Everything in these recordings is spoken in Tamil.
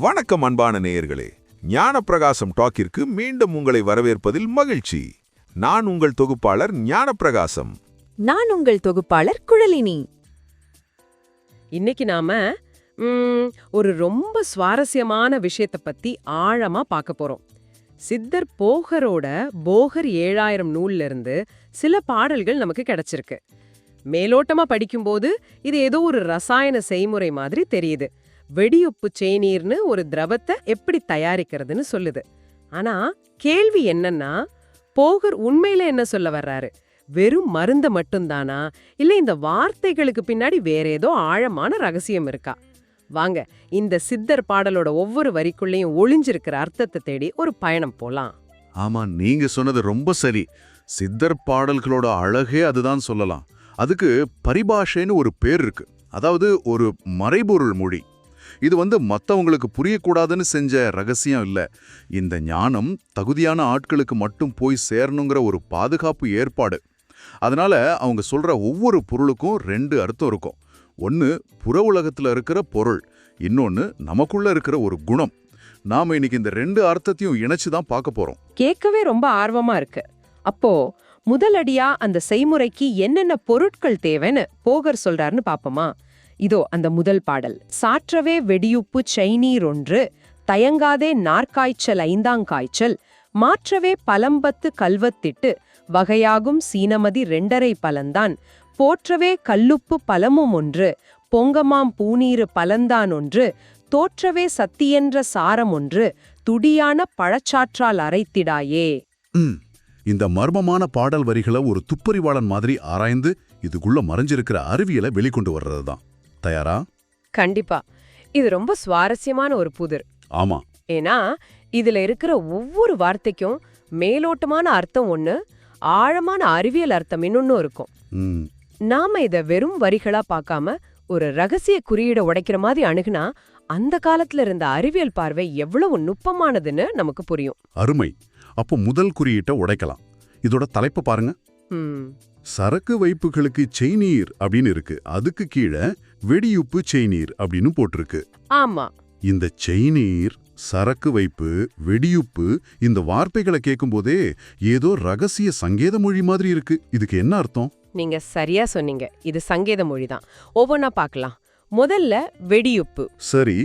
வணக்கம் அன்பான நேயர்களே, ஞானப்பிரகாசம் டாக்கிற்கு மீண்டும் உங்களை வரவேற்பதில் மகிழ்ச்சி. நான் உங்கள் தொகுப்பாளர் ஞானப்பிரகாசம். நான் உங்கள் தொகுப்பாளர் குழலினி. இன்னைக்கு நாம ஒரு ரொம்ப சுவாரஸ்யமான விஷயத்தை பத்தி ஆழமா பார்க்க போறோம். சித்தர் போகரோட போகர் 7000 நூல்ல இருந்து சில பாடல்கள் நமக்கு கிடைச்சிருக்கு. மேலோட்டமா படிக்கும்போது இது ஏதோ ஒரு ரசாயன செய்முறை மாதிரி தெரியுது. வெடியுப்பு சேநீர்னு ஒரு திரவத்தை எப்படி தயாரிக்கிறதுன்னு சொல்லுது. ஆனா கேள்வி என்னன்னா, போகர் உண்மையில என்ன சொல்ல வர்றாரு? வெறும் மருந்து மட்டும்தானா, இல்ல இந்த வார்த்தைகளுக்கு பின்னாடி வேற ஏதோ ஆழமான ரகசியம் இருக்கா? வாங்க, இந்த சித்தர் பாடலோட ஒவ்வொரு வரிக்குள்ளேயும் ஒளிஞ்சிருக்கிற அர்த்தத்தை தேடி ஒரு பயணம் போலாம். ஆமா, நீங்க சொன்னது ரொம்ப சரி. சித்தர் பாடல்களோட அழகே அதுதான் சொல்லலாம். அதுக்கு பரிபாஷைன்னு ஒரு பேர் இருக்கு. அதாவது ஒரு மறைபொருள் மொழி. இது மத்தவங்களுக்கு புரியக்கூடாதுன்னு செஞ்ச ரகசியம் இல்ல. இந்த ஞானம் தகுதியான ஆட்களுக்கு மட்டும் போய் சேரணுங்கிற ஒரு பாதுகாப்பு ஏற்பாடு. அதனால அவங்க சொல்ற ஒவ்வொரு பொருளுக்கும் 2 அர்த்தம் இருக்கும். ஒன்னு புற உலகத்துல இருக்கிற பொருள், இன்னொன்னு நமக்குள்ள இருக்கிற ஒரு குணம். நாம இன்னைக்கு இந்த 2 அர்த்தத்தையும் இணைச்சுதான் பார்க்க போறோம். கேட்கவே ரொம்ப ஆர்வமா இருக்கு. அப்போ முதலடியா அந்த செய்முறைக்கு என்னென்ன பொருட்கள் தேவைன்னு போகர் சொல்றாருன்னு பாப்போமா? இதோ அந்த முதல் பாடல். சாற்றவே வெடியுப்பு செய்நீர் ஒன்று, தயங்காதே நாற்காய்ச்சல் 5ஆங் காய்ச்சல், மாற்றவே பலம்பத்து கல்வத்திட்டு, வகையாகும் சீனமதி 2.5 பலந்தான், போற்றவே கல்லுப்பு பலமும் ஒன்று, பொங்கமாம் பூநீரு பலந்தான் ஒன்று, தோற்றவே சத்தியென்ற சாரம் ஒன்று, துடியான பழச்சாற்றால் அரைத்திடாயே. இந்த மர்மமான பாடல் வரிகளை ஒரு துப்பறிவாளன் மாதிரி ஆராய்ந்து இதுக்குள்ள மறைஞ்சிருக்கிற அறிவியலை வெளிக்கொண்டு வர்றதுதான். தயாரா? கண்டிப்பா. இது ரொம்ப சுவாரஸ்யமான ஒரு புதிர். ஆமா. ஏன்னா இதுல இருக்கிற ஒவ்வொரு வார்த்தைக்கும் மேலோட்டமான அர்த்தம் ஒண்ணு, ஆழமான அறிவியல் அர்த்தம் இன்னொன்னு இருக்கும். நாம இத வெறும் வரிகளா பார்க்காம ஒரு ரகசிய குறியீட உடைக்கிற மாதிரி அணுகுனா அந்த காலத்துல இருந்த அறிவியல் பார்வை எவ்வளவு நுட்பமானதுன்னு நமக்கு புரியும். அருமை. அப்போ முதல் குறியீட்டை உடைக்கலாம். இதோட தலைப்பு பாருங்க. சரக்கு வைப்புகளுக்கு செய்நீர் அப்படின்னு இருக்கு. அதுக்கு கீழே வெடியுப்பு செய்நீர் அப்படின்னு போட்டிருக்கு. ஆமா. இந்த செய்நீர், சரக்கு வைப்பு, வெடியுப்பு, இந்த வார்த்தைகளை கேட்கும் போதே ஏதோ ரகசிய சங்கேத மொழி மாதிரி இருக்கு. இதுக்கு என்ன அர்த்தம்? நீங்க சரியா சொன்னீங்க. இது சங்கேத மொழிதான். ஒவ்வொன்னா பார்க்கலாம். முதல்ல வெடியுப்பு. சரி.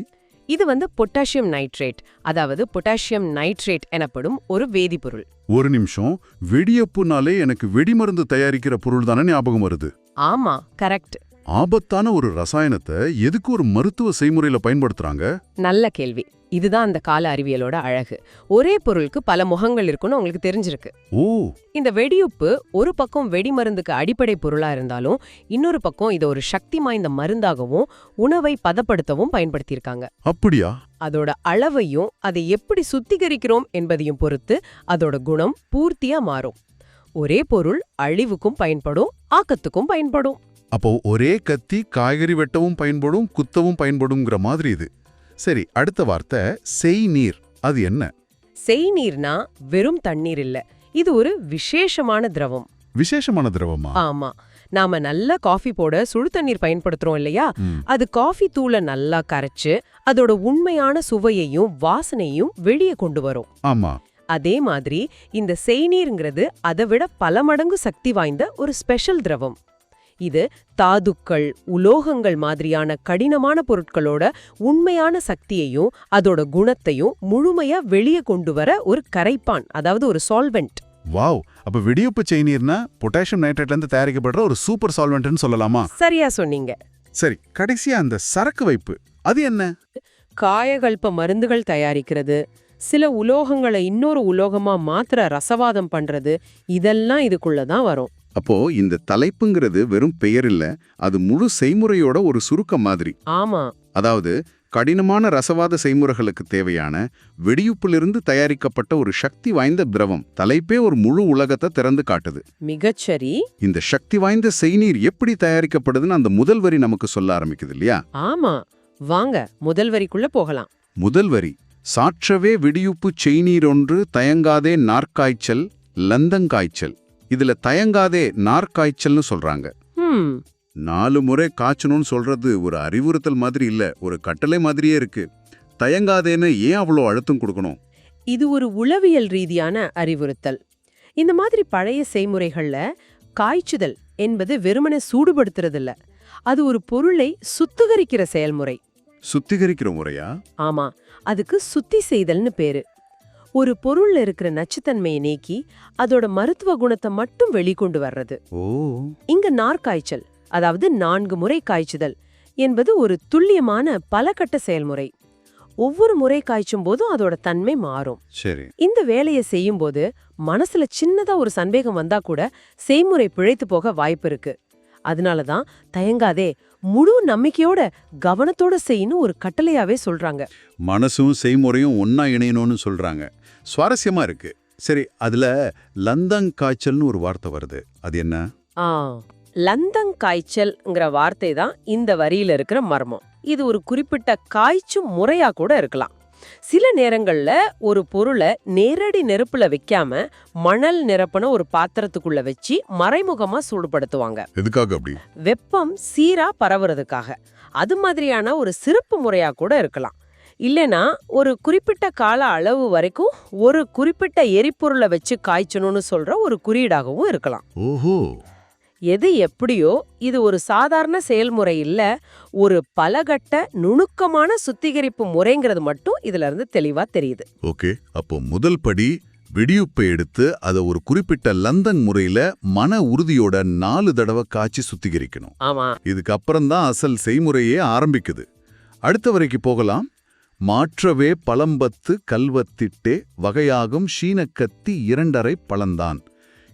இது பொட்டாசியம் நைட்ரேட், அதாவது பொட்டாசியம் நைட்ரேட் எனப்படும் ஒரு வேதிப்பொருள். ஒரு நிமிஷம், வெடியப்புனாலே எனக்கு வெடிமருந்து தயாரிக்கிற பொருள் தானே ஞாபகம் வருது. ஆமா, கரெக்ட். ஆபத்தான ஒரு ரசாயனத்தை எதுக்கு ஒரு மருத்துவ செய்முறையில பயன்படுத்துறாங்க? நல்ல கேள்வி. இதுதான் அந்த கால அறிவியலோட அழகு. ஒரே பொருளுக்கு பல முகங்கள் இருக்குன்னு உங்களுக்கு தெரிஞ்சிருக்கு. ஓ. இந்த வெடியுப்பு ஒரு பக்கம் வெடிமருந்துக்கு அடிப்படை பொருளா இருந்தாலும் இன்னொரு பக்கம் இதை ஒரு சக்தி வாய்ந்த மருந்தாகவும் உணவை பதப்படுத்தவும் பயன்படுத்தியிருக்காங்க. அப்படியா? அதோட அளவையும் அதை எப்படி சுத்திகரிக்கிறோம் என்பதையும் பொறுத்து அதோட குணம் பூர்த்தியா மாறும். ஒரே பொருள் அழிவுக்கும் பயன்படும், ஆக்கத்துக்கும் பயன்படும். அப்போ ஒரே கத்தி காய்கறி வெட்டவும் பயன்படும், குத்தவும் பயன்படும்ங்கிற மாதிரி இது. சரி, அடுத்த வார்த்தை செய்நீர். அது என்ன? செய்நீர்னா வெறும் தண்ணீர் இல்ல, இது ஒரு விசேஷமான திரவம். விசேஷமான திரவமா? ஆமா. நாம நல்ல காஃபி போட சுடு தண்ணீர் பயன்படுத்துறோம் இல்லையா? அது காஃபி தூளை நல்லா கரைச்சு அதோட உண்மையான சுவையையும் வாசனையும் வெளியே கொண்டு வரும். ஆமா. அதே மாதிரி இந்த செய்நீர்ங்கிறது அதை விட பல மடங்கு சக்தி வாய்ந்த ஒரு ஸ்பெஷல் திரவம். இது தாதுக்கள், உலோகங்கள் மாதிரியான கடினமான பொருட்களோட உண்மையான சக்தியையும் அதோட குணத்தையும் முழுமையா வெளியே கொண்டு வர ஒரு கரைப்பான், அதாவது ஒரு சால்வெண்ட். வாவ். அப்ப வெடியுப்பு செய்நீர்னா பொட்டாசியம் நைட்ரேட்ல இருந்து தயாரிக்கப்படுற ஒரு சூப்பர் சால்வெண்ட்னு சொல்லலாமா? சரியா சொன்னீங்க. சரி, கடைசியா அந்த சரக்கு வைப்பு, அது என்ன? காயகல்ப மருந்துகள் தயாரிக்கிறது, சில உலோகங்களை இன்னொரு உலோகமா மாத்திர ரசவாதம் பண்றது, இதெல்லாம் இதுக்குள்ளதான் வரும். அப்போ இந்த தலைப்புங்கிறது வெறும் பெயர் இல்ல, அது முழு செய்முறையோட ஒரு சுருக்கம் மாதிரி. ஆமா. அதாவது கடினமான ரசவாத செய்முறைகளுக்கு தேவையான வெடியுப்பிலிருந்து தயாரிக்கப்பட்ட ஒரு சக்தி வாய்ந்த திரவம். தலைப்பே ஒரு முழு உலகத்தை திறந்து காட்டுது. மிகச்சரி. இந்த சக்தி வாய்ந்த செய்நீர் எப்படி தயாரிக்கப்படுதுன்னு அந்த முதல் வரி நமக்கு சொல்ல ஆரம்பிக்குது இல்லையா? ஆமா. வாங்க முதல் வரிக்குள்ள போகலாம். முதல் வரி, சாற்றவே வெடியுப்பு செய்நீர் ஒன்று, தயங்காதே நாற்காய்ச்சல் லந்தங்காய்ச்சல். இதுல தயங்காதே நாற்காய்ச்சல்னு சொல்றாங்க. 4 முறை காய்ச்சணும்னு சொல்றது ஒரு அறிவுறுத்தல் மாதிரி இல்ல, ஒரு கட்டளை மாதிரியே இருக்கு. தயங்காதேன்னு ஏன் அவ்வளோ அழுத்தம் கொடுக்கணும்? இது ஒரு உளவியல் ரீதியான அறிவுறுத்தல். இந்த மாதிரி பழைய செய்முறைகள்ல காய்ச்சுதல் என்பது வெறுமனே சூடுபடுத்துறதில்ல, அது ஒரு பொருளை சுத்திகரிக்கிற செயல்முறை. சுத்திகரிக்கிற முறையா? ஆமா, அதுக்கு சுத்தி செய்தல்னு பேரு. ஒரு பொருள்ல இருக்கிற நச்சுத்தன்மையை நீக்கி அதோட மருத்துவ குணத்தை மட்டும் வெளிக்கொண்டு வர்றது. ஓ, இங்க நார்காய்ச்சல், அதாவது 4 முறை காய்ச்சுதல் என்பது ஒரு துல்லியமான பலகட்ட செயல்முறை. ஒவ்வொரு முறை காய்ச்சும் போதும் அதோட தன்மை மாறும். சரி. இந்த வேலையை செய்யும் போது மனசுல சின்னதா ஒரு சந்தேகம் வந்தா கூட செய்முறை பிழைத்து போக வாய்ப்பு இருக்கு. அதனாலதான் தயங்காதே, முழு நம்பிக்கையோட கவனத்தோட செய்யணும் ஒரு கட்டளையாவே சொல்றாங்க. மனசும் செய்முறையும் ஒன்னா இணையணும்னு சொல்றாங்க. சுவாரஸ்யமா இருக்கு. சரி, அதுல லந்தங் காய்ச்சல்னு ஒரு வார்த்தை வருது, அது என்ன? லந்தங் காய்ச்சல்ங்கிற வார்த்தை தான் இந்த வரியில இருக்கிற மர்மம். இது ஒரு குறிப்பிட்ட காய்ச்சும் முறையா கூட இருக்கலாம். சில நேரங்கள்ல ஒரு பொருளை நேரடி நெருப்புல வைக்காம மணல் நிரப்பன ஒரு பாத்திரத்துக்குள்ள வச்சு மறைமுகமா சூடுபடுத்துவாங்க. எதுக்காக அப்படி? வெப்பம் சீரா பரவுறதுக்காக. அது மாதிரியான ஒரு சிறப்பு முறையா கூட இருக்கலாம். இல்லனா ஒரு குறிப்பிட்ட கால அளவு வரைக்கும் ஒரு குறிப்பிட்ட எரிபொருளை வச்சு காய்ச்சணும்னு சொல்ற ஒரு குறியீடாகவும் இருக்கலாம். ஓஹோ. எது எப்படியோ இது ஒரு சாதாரண செயல்முறை இல்ல, ஒரு பலகட்ட நுணுக்கமான சுத்திகரிப்பு முறைங்கிறது மட்டும் இதுல இருந்து தெளிவா தெரியுது. ஓகே, அப்போ முதல் படி வெடியுப்பை எடுத்து அதை ஒரு குறிப்பிட்ட லந்தங் முறையில மன உறுதியோட 4 தடவை காய்ச்சி சுத்திகரிக்கணும். ஆமா, இதுக்கு அப்புறம்தான் அசல் செய்முறையே ஆரம்பிக்குது. அடுத்த வரைக்கு போகலாம். மாற்றவே பழம்பத்து கல்வத்திட்டே வகையாகும் ஷீனக்கத்தி 2½ பழந்தான்.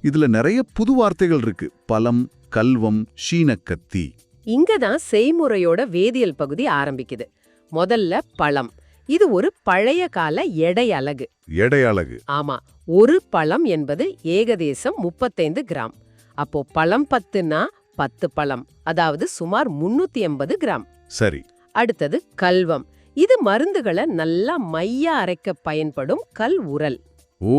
இதுல நிறைய புது வார்த்தைகள் இருக்கு. பலம், கல்வம், ஷீனக்கத்தி. இங்கதான் செய்முறையோட வேதியியல் பகுதி ஆரம்பிக்குது. முதல்ல பழம். இது ஒரு பழைய கால எடை அலகு. எடை அலகு. ஆமா, ஒரு பழம் என்பது ஏகதேசம் 35 கிராம். அப்போ பழம் 10னா 10 பழம், அதாவது சுமார் 380 கிராம். சரி. அடுத்தது கல்வம். இது மருந்துகளை நல்லா மையா அரைக்க பயன்படும் கல் உரல். ஓ,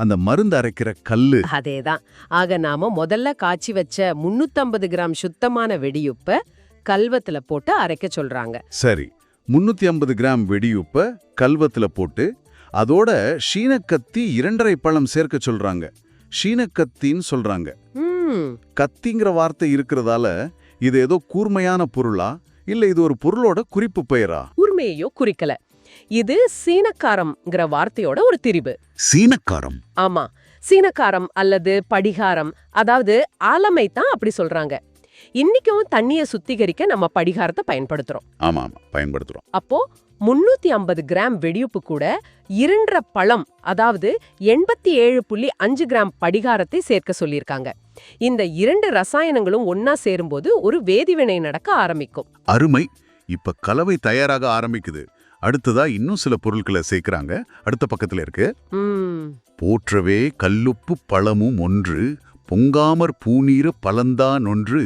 அந்த மருந்து அரைக்கிற கல்லு. அதேதான். ஆக நாம முதல்ல காய்ச்சி வச்ச 350 கிராம் சுத்தமான வெடியுப்ப கல்வத்துல போட்டு அரைக்க சொல்றாங்க. சரி, 350 கிராம் வெடியுப்ப கல்வத்துல போட்டு அதோட ஷீனக்கத்தி 2½ பழம் சேர்க்க சொல்றாங்க. ஷீனக்கத்தின்னு சொல்றாங்க. கத்திங்கிற வார்த்தை இருக்கிறதால இது ஏதோ கூர்மையான பொருளா, இல்ல இது ஒரு பொருளோட குறிப்பு பெயரா? கூர்மையோ குறிக்கல. இது சீனக்காரம்ங்கிற வார்த்தையோட ஒரு திரிபு. சீனக்காரம்? ஆமா, சீனக்காரம் அல்லது படிகாரம், அதாவது ஆலமை தான் அப்படி சொல்றாங்க. இன்னைக்கும் தண்ணிய சுத்திகரிக்க நம்ம படிகாரத்தை பயன்படுத்துறோம். ஆமா, பயன்படுத்துறோம். அப்போ 350 கிராம் வெடியுப்பு கூட 2½ பழம், அதாவது 87.5 கிராம் படிகாரத்தை சேர்க்க சொல்லியிருக்காங்க. இந்த 2 ரசாயனங்களும் ஒன்னா சேரும்போது ஒரு வேதிவினை நடக்க ஆரம்பிக்கும். அருமை. இப்ப கலவை தயாராக ஆரம்பிக்குது. அடுத்ததா இன்னும் சில பொருட்களை சேர்க்கிறாங்க. அடுத்த பக்கத்துல இருக்கு. போற்றவே கல்லுப்பு பழமும் ஒன்று, பொங்காமற் பூநீரு பழந்தான் ஒன்று,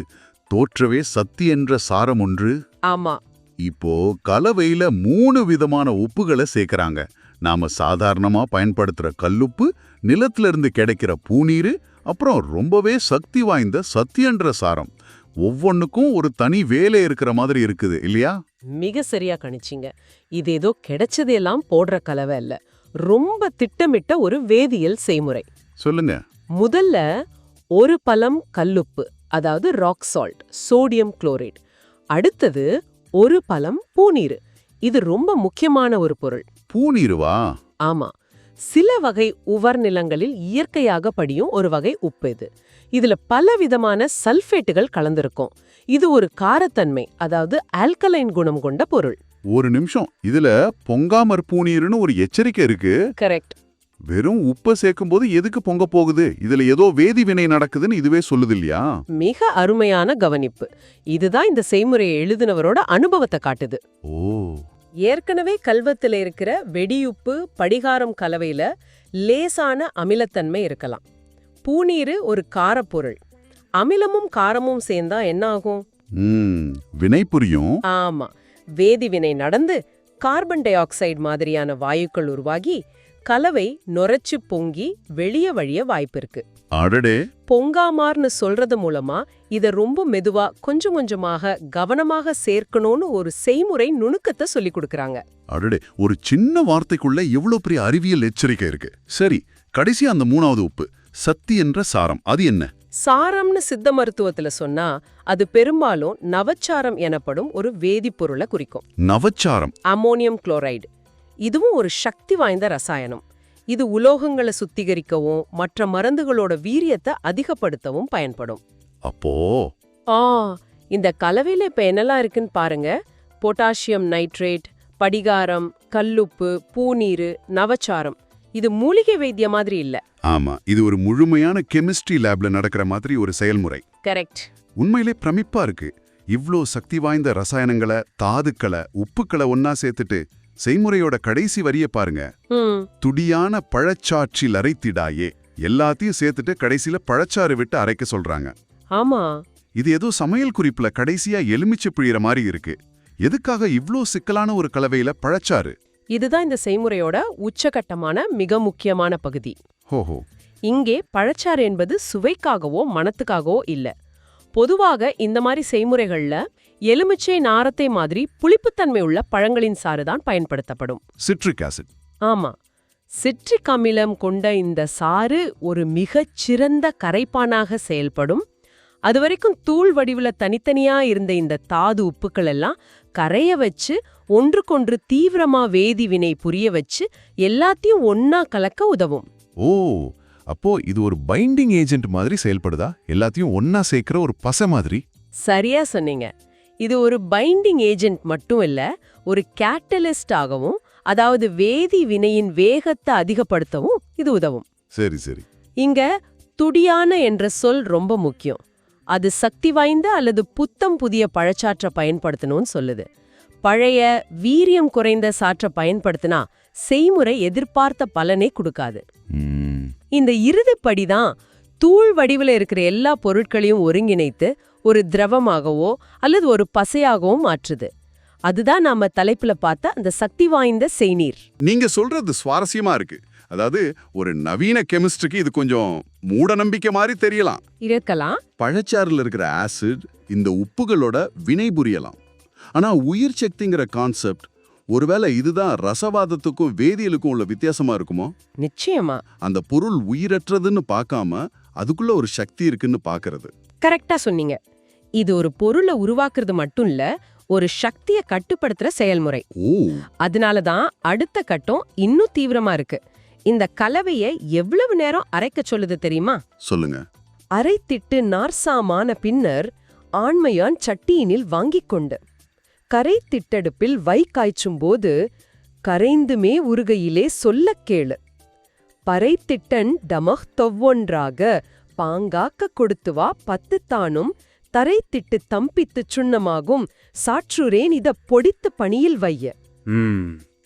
தோற்றவே சத்தி என்ற சாரம் ஒன்று. ஆமா, இப்போ கலவையில 3 விதமான உப்புகளை சேர்க்கறாங்க. நாம சாதாரணமா பயன்படுத்துற கல்லுப்பு, நிலத்துல இருந்து கிடைக்கிற பூநீரு, அப்புறம் ரொம்பவே சக்தி வாய்ந்த சத்தி என்ற சாரம். ஒவ்வொன்னுக்கும் ஒரு தனி வேலை இருக்கிற மாதிரி இருக்குது இல்லையா? மிக சரியா கணிச்சிங்க. இது ஏதோ கிடைச்சதெல்லாம் போடுற கலவை இல்ல, ரொம்ப திட்டமிட்ட ஒரு வேதியியல் செய்முறை. சொல்லுங்க. முதல்ல ஒரு பழம் கல்லுப்பு, அதாவது ராக் சால்ட், சோடியம் குளோரைட். அடுத்தது ஒரு பழம் பூநீரு. இது ரொம்ப முக்கியமான ஒரு பொருள். பூநீருவா? ஆமா, சில வகை உவர் நிலங்களில் இயற்கையாக படியும் ஒரு வகை உப்பு இது. இதுல பல விதமான சல்பேட்டுகள் கலந்திருக்கும். இது ஒரு காரத்தன்மை, அதாவது ஆல்கலைன் குணம் கொண்ட பொருள். ஒரு நிமிஷம், இதுல பொங்காமற் பூநீருன்னு ஒரு எச்சரிக்கை இருக்கு. கரெக்ட். வெறும் உப்பை சேர்க்கும் போது எதுக்கு பொங்க போகுது? இதுல ஏதோ வேதி வினை நடக்குதுன்னு இதுவே சொல்லுது இல்லையா? மிக அருமையான கவனிப்பு. இதுதான் இந்த செய்முறையை எழுதினவரோட அனுபவத்தை காட்டுது. ஓ. ஏற்கனவே கல்வத்துல இருக்கிற வெடியுப்பு படிகாரம் கலவையில லேசான அமிலத்தன்மை இருக்கலாம். பூநீரு ஒரு காரப்பொருள். அமிலமும் காரமும் சேர்ந்தா என்ன ஆகும்? வினை புரியும். ஆமா, வேதிவினை நடந்து கார்பன் டை ஆக்சைடு மாதிரியான வாயுக்கள் உருவாகி கலவை நொரைச்சு பொங்கி வெளிய வழிய வாய்ப்பு இருக்கு. அடடே, பொங்காமார்னு சொல்றது மூலமா இத ரொம்ப மெதுவா கொஞ்சம் கொஞ்சமாக கவனமாக சேர்க்கணும்னு ஒரு செய்முறை நுணுக்கத்தை சொல்லி கொடுக்கறாங்க. அடடே, ஒரு சின்ன வார்த்தைக்குள்ள எவ்வளவு பெரிய அறிவியல் எச்சரிக்கை இருக்கு. சரி, கடைசி அந்த 3வது உப்பு, சக்தி என்ற சாரம், அது என்ன? சாரம்னு சித்த மருத்துவத்துல சொன்னா அது பெரும்பாலும் நவச்சாரம் எனப்படும் ஒரு வேதிப்பொருளை குறிக்கும். நவச்சாரம்? Ammonium chloride. இதுவும் ஒரு சக்தி வாய்ந்த ரசாயனம். இது உலோகங்களை சுத்திகரிக்கவும் மற்ற மருந்துகளோட வீரியத்தை அதிகப்படுத்தவும் பயன்படும். அப்போ இந்த கலவையில இப்ப என்னெல்லாம் இருக்குன்னு பாருங்க. பொட்டாசியம் நைட்ரேட், படிகாரம், கல்லுப்பு, பூநீரு, நவச்சாரம். இது மூலிகை வைத்திய மாதிரி இல்ல. ஆமா, இது ஒரு முழுமையான கெமிஸ்ட்ரி லேப்ல நடக்கிற மாதிரி ஒரு செயல்முறை. கரெக்ட். உண்மையிலே பிரமிப்பா இருக்கு. இவ்ளோ சக்தி வாய்ந்த ரசாயனங்களை, தாதுக்களை, உப்புக்களை ஒன்னா சேர்த்துட்டு செய்முறையோட கடைசி வரிய பாருங்க. துடியான பழச்சாற்றில் அரைத்திடாயே, எல்லாத்தையும் சேர்த்துட்டு கடைசியில பழச்சாறு விட்டு அரைக்க சொல்றாங்க. ஆமா, இது ஏதோ சமையல் குறிப்புல கடைசியா எலுமிச்சை பிழியற மாதிரி இருக்கு. எதுக்காக இவ்ளோ சிக்கலான ஒரு கலவையில பழச்சாறு? இதுதான் இந்த செய்முறையோட உச்சகட்டமான மிக முக்கியமான பகுதி. ஹோஹோ. இங்கே பழச்சாறு என்பது சுவைக்காகவோ மணத்துக்காகவோ இல்ல. பொதுவாக இந்த மாதிரி செய்முறைகள்ல எலுமிச்சை நாரத்தை மாதிரி புளிப்புத்தன்மை உள்ள பழங்களின் சாறு தான் பயன்படுத்தப்படும். Citric acid. ஆமா, சிட்ரிக் அமிலம் கொண்ட இந்த சாறு ஒரு மிகச் சிறந்த கரைப்பானாக செயல்படும். அதுவரைக்கும் தூள் வடிவுல தனித்தனியா இருந்த இந்த தாது உப்புக்கள் எல்லாம் கரைய வச்சு ஒன்றுக்கொன்று தீவிரமா வேதி வினை புரிய வச்சு எல்லாத்தையும் ஒன்னா கலக்க உதவும். ஓ, அப்போ இது ஒரு பைண்டிங் ஏஜென்ட் மாதிரி செயல்படுதா? எல்லாத்தையும் ஒன்னா சேர்க்கிற ஒரு பசை மாதிரி? சரியா சொன்னீங்க. இது ஒரு பைண்டிங் ஏஜென்ட் மட்டும் இல்ல, ஒரு கேட்டலிஸ்ட் ஆகவும், அதாவது வேதி வினையின் வேகத்தை அதிகப்படுத்தவும் இது உதவும். சரி சரி. இங்க துடியான என்ற சொல் ரொம்ப முக்கியம். அது சக்தி வாய்ந்த அல்லது புத்தம் புதிய பழச்சாற்றை பயன்படுத்தணும்னு சொல்லுது. பழைய வீரியம் குறைந்த சாற்றை பயன்படுத்தினா செய்முறை எதிர்பார்த்த பலனை கொடுக்காது. இந்த இறுதிப்படிதான் தூள் வடிவில் இருக்கிற எல்லா பொருட்களையும் ஒருங்கிணைத்து ஒரு திரவமாகவோ அல்லது ஒரு பசையாகவும் மாற்றுது. அதுதான் நாம தலைப்புல பார்த்த அந்த சக்தி வாய்ந்த செய்நீர். நீங்க சொல்றது சுவாரஸ்யமா இருக்கு. அதாவது ஒரு நவீன கெமிஸ்ட்ரிக்கு இது கொஞ்சம் மூட நம்பிக்கை மாதிரி தெரியலாம். இருக்கலாம். பழச்சாறுல இருக்கிற ஆசிட் இந்த உப்புகளோட வினை புரியலாம். ஆனா உயிர் சக்திங்கிற கான்செப்ட், ஒருவேளை இதுதான் ரசவாதத்துக்கும் வேதியியலுக்கும் உள்ள வித்தியாசமா இருக்குமோ? நிச்சயமா. அந்த பொருள் உயிரற்றதுன்னு பார்க்காம அதுக்குள்ள ஒரு சக்தி இருக்குன்னு பார்க்கறது. கரெக்டா சொன்னீங்க. இது ஒரு பொருளை உருவாக்குறது மட்டும் இல்ல, ஒரு சக்தியை கட்டுப்படுத்துற செயல்முறை. அதனாலதான் அடுத்த கட்டம் இன்னும் தீவிரமா இருக்கு. இந்த கலவையை எவ்வளவு நேரம் அரைக்க சொல்லுது தெரியுமா? சொல்லுங்க. அரைத்திட்டு நார்சாமான பின்னர் ஆண்மையான் சட்டியினில் வாங்கிக் கொண்டு கரைத்திட்டடுப்பில் வை காய்ச்சும் போது கரைந்துமே உருகையிலே சொல்லக் கேளு. பறைத்திட்டன் டமஹ் தொவ்வொன்றாக பாங்காக்க கொடுத்துவா 10 தானும் தரைத்திட்டு தம்பித்துச் சுண்ணமாகும் சாற்றுரேன் இத பொடித்து பணியில் வைய.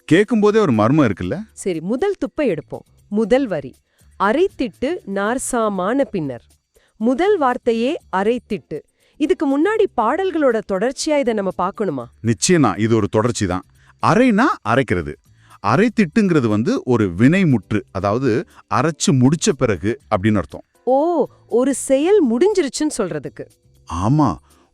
கேட்கும்போதே ஒரு மர்மம் இருக்குல்ல? சரி, முதல் துப்பை எடுப்போம். முதல் வரி அரைத்திட்டு நார்சாமான பின்னர். முதல் வார்த்தையே அரைத்திட்டு. இதுக்கு முன்னாடி பாடல்களோட தொடர்ச்சியா இதை நம்ம பார்க்கணுமா? நிச்சயமா இது ஒரு தொடர்ச்சி தான். அரைனா அரைக்கிறது. அரைத்திட்டுங்கிறது ஒரு வினைமுற்று, அதாவது அரைச்சு முடிச்ச பிறகு அப்படின்னு அர்த்தம். ஓ, ஒரு செயல் முடிஞ்சிருச்சுன்னு சொல்றதுக்கு. ஆமா,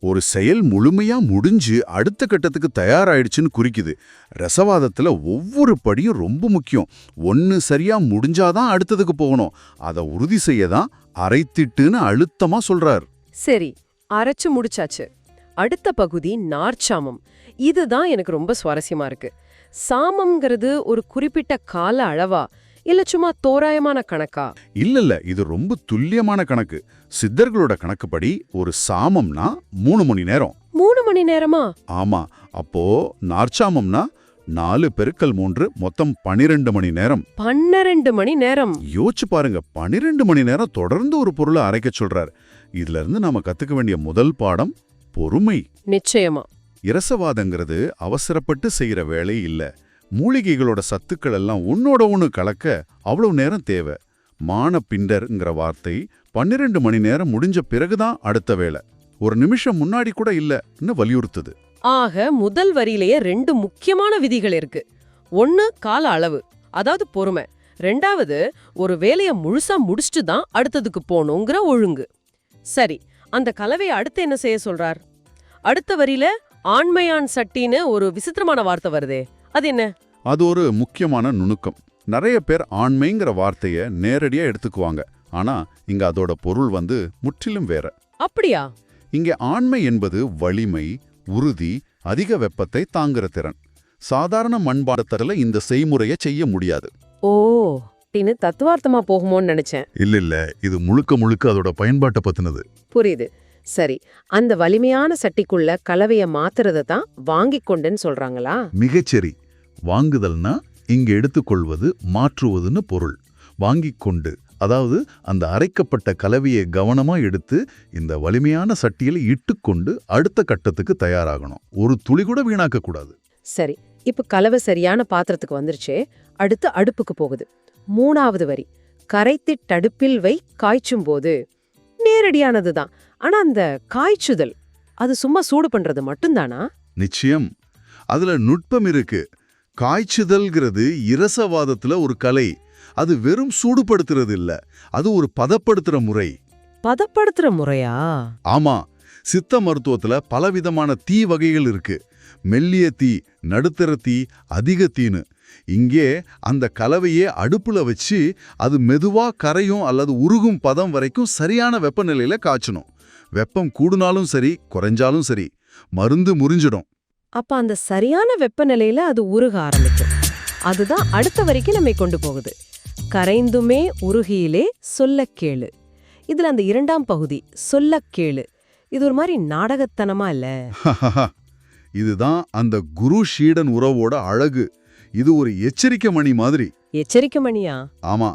ஒரு செயல் முழுமையா முடிஞ்சு அடுத்த கட்டத்துக்கு தயாராயிடுச்சுன்னு குறிக்குது. ரசவாதத்துல ஒவ்வொரு படியும் ரொம்ப முக்கியம். ஒன்னு சரியா முடிஞ்சாதான் அடுத்ததுக்கு போகணும். அதை உறுதி செய்யதான் அரைத்திட்டுன்னு அழுத்தமா சொல்றார். சரி, அரைச்சு முடிச்சாச்சு. அடுத்த பகுதி நார்ச்சாமம். இதுதான் எனக்கு ரொம்ப சுவாரஸ்யமா இருக்கு. சாமம்ங்கிறது ஒரு குறிப்பிட்ட கால அளவா இல்ல சும்மா தோராயமான கணக்கா? இல்ல, இது ரொம்ப துல்லியமான கணக்கு. சித்தர்களோட கணக்குப்படி ஒரு சாமம்னா 3 மணி நேரம். 3 மணி நேரமா? ஆமா. அப்போ நார்ச்சாமம்னா 4 பெருக்கல் 3 மொத்தம் 12 மணி நேரம். 12 மணி நேரம். யோசிச்சு பாருங்க, 12 மணி நேரம் தொடர்ந்து ஒரு பொருளை அரைக்க சொல்றார். இதுல இருந்து நாம கத்துக்க வேண்டிய முதல் பாடம் பொறுமை. நிச்சயமா. இரசவாதங்கிறது அவசரப்பட்டு செய்யற வேலை இல்ல. மூலிகைகளோட சத்துக்கள் எல்லாம் ஒன்னோட ஒண்ணு கலக்க அவ்வளவு நேரம் தேவை. மானப்பிண்டர்ங்கிற வார்த்தை 12 மணி நேரம் முடிஞ்ச பிறகுதான் அடுத்த வேலை. ஒரு நிமிஷம் முன்னாடி கூட இல்லன்னு வலியுறுத்துது. ஆக முதல் வரியிலேயே 2 முக்கியமான விதிகள் இருக்கு. ஒன்னு கால அளவு, அதாவது பொறுமை. ரெண்டாவது, ஒரு வேலைய முழுசா முடிச்சுட்டு தான் அடுத்ததுக்கு போகணுங்கிற ஒழுங்கு. சரி, அந்த கலவையை அடுத்து என்ன செய்ய சொல்றார்? அடுத்த வரியில ஆண்மையான் சட்டின்னு ஒரு விசித்திரமான வார்த்தை வருதே, அது என்ன? அது ஒரு முக்கியமான நுணுக்கம். நிறைய பேர் ஆண்மைங்கிற வார்த்தைய நேரடியா எடுத்துக்குவாங்க. ஆனா இங்க அதோட பொருள் முற்றிலும் வேற. அப்படியா? இங்கே ஆண்மை என்பது வலிமை, உறுதி, அதிக வெப்பத்தை தாங்குற திறன். சாதாரண மண்பாண்டத்துல இந்த செய்முறையை செய்ய முடியாது. ஓ, அப்படின்னு தத்துவார்த்தமா போகுமோன்னு நினைச்சேன். இல்ல இது முழுக்க முழுக்க அதோட பயன்பாட்டை பத்தினது. புரியுது. சரி, அந்த வலிமையான சட்டிக்குள்ள கலவைய மாத்துறத தான் வாங்கிக் கொண்டுன்னு சொல்றாங்களா? மிகச்சரி. வாங்குதல்னா இங்க எடுத்துக்கொள்வது, மாற்றுவதுன்னு பொருள். வாங்கிக் கொண்டு, அதாவது அந்த அரைக்கப்பட்ட கலவையை கவனமா எடுத்து இந்த வலிமையான சட்டியில் இட்டுக்கொண்டு அடுத்த கட்டத்துக்கு தயாராகணும். ஒரு துளி கூட வீணாக்க கூடாது. சரி, இப்ப கலவை சரியான பாத்திரத்துக்கு வந்துருச்சே, அடுத்து அடுப்புக்கு போகுது. 3வது வரி, கரைத்திட்டடுப்பில் வை காய்ச்சும் போது. நேரடியானதுதான். ஆனா அந்த காய்ச்சுதல், அது சும்மா சூடு பண்றது மட்டும்தானா? நிச்சயம். அதுல நுட்பம் இருக்கு. காய்ச்சுதல்கிறது இரசவாதத்துல ஒரு கலை. அது வெறும் சூடுபடுத்துறது இல்ல, அது ஒரு பதப்படுத்துற முறை. பதப்படுத்துற முறையா? ஆமா, சித்த மருத்துவத்துல பலவிதமான தீ வகைகள் இருக்கு. மெல்லிய தீ, நடுத்தர தீ, அதிக தீன்னு. இங்கே அந்த கலவையே அடுப்புல வச்சு அது மெதுவா கரையும் அல்லது உருகும் பதம் வரைக்கும் சரியான வெப்பநிலையில காய்ச்சணும். வெப்பம் கூடுனாலும் சரி, குறைஞ்சாலும் சரி, மருந்து முறிஞ்சிடும். அப்ப அந்த சரியான வெப்பநிலையில அது உருக ஆரம்பிக்கும். அதுதான் அடுத்த வரைக்கும் நம்மை கொண்டு போகுது. கரைந்துமே உருகியிலே சொல்லக் கேளு. இதுல அந்த 2ஆம் பகுதி சொல்லக் கேளு, இது ஒரு மாதிரி நாடகத்தனமா இல்ல? இதுதான் அந்த குரு ஷீடன் உறவோட அழகு. இது ஒரு எச்சரிக்கை மணி மாதிரி. எச்சரிக்கை மணியா? ஆமா,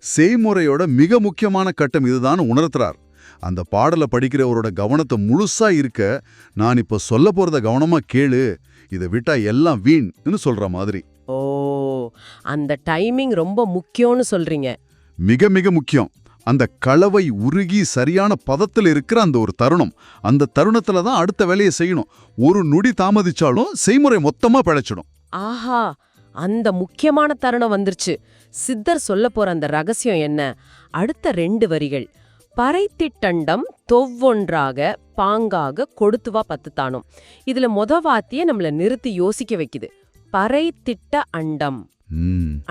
செய்முறையோட மிக முக்கியமான கட்டம் இதுதான் உணர்த்துறார். அந்த பாடலை படிக்கிறவரோட கவனத்தை முழுசா இருக்க, நான் இப்ப சொல்ல போறத கவனமா கேளு, இதை விட்டா எல்லாம் வீண்னு சொல்ற மாதிரி. ஓ, அந்த டைமிங் ரொம்ப முக்கியம்னு சொல்றீங்க. மிக மிக முக்கியம். அந்த கலவை உருகி சரியான பதத்தில் இருக்கிற அந்த ஒரு தருணம், அந்த தருணத்துல தான் அடுத்த வேலையை செய்யணும். ஒரு நொடி தாமதிச்சாலும் செய்முறை மொத்தமா பிழைச்சிடும். ஆஹா, அந்த முக்கியமான தருணம் வந்துருச்சு. சித்தர் சொல்ல போற அந்த ரகசியம் என்ன? அடுத்த 2 வரிகள். பறைத்திட்டண்டம் தொவ்வொன்றாக பாங்காக கொடுத்துவா 10 தானும். இதுல வாத்திய நம்மள நிறுத்தி யோசிக்க வைக்குது. பறைத்திட்ட அண்டம்.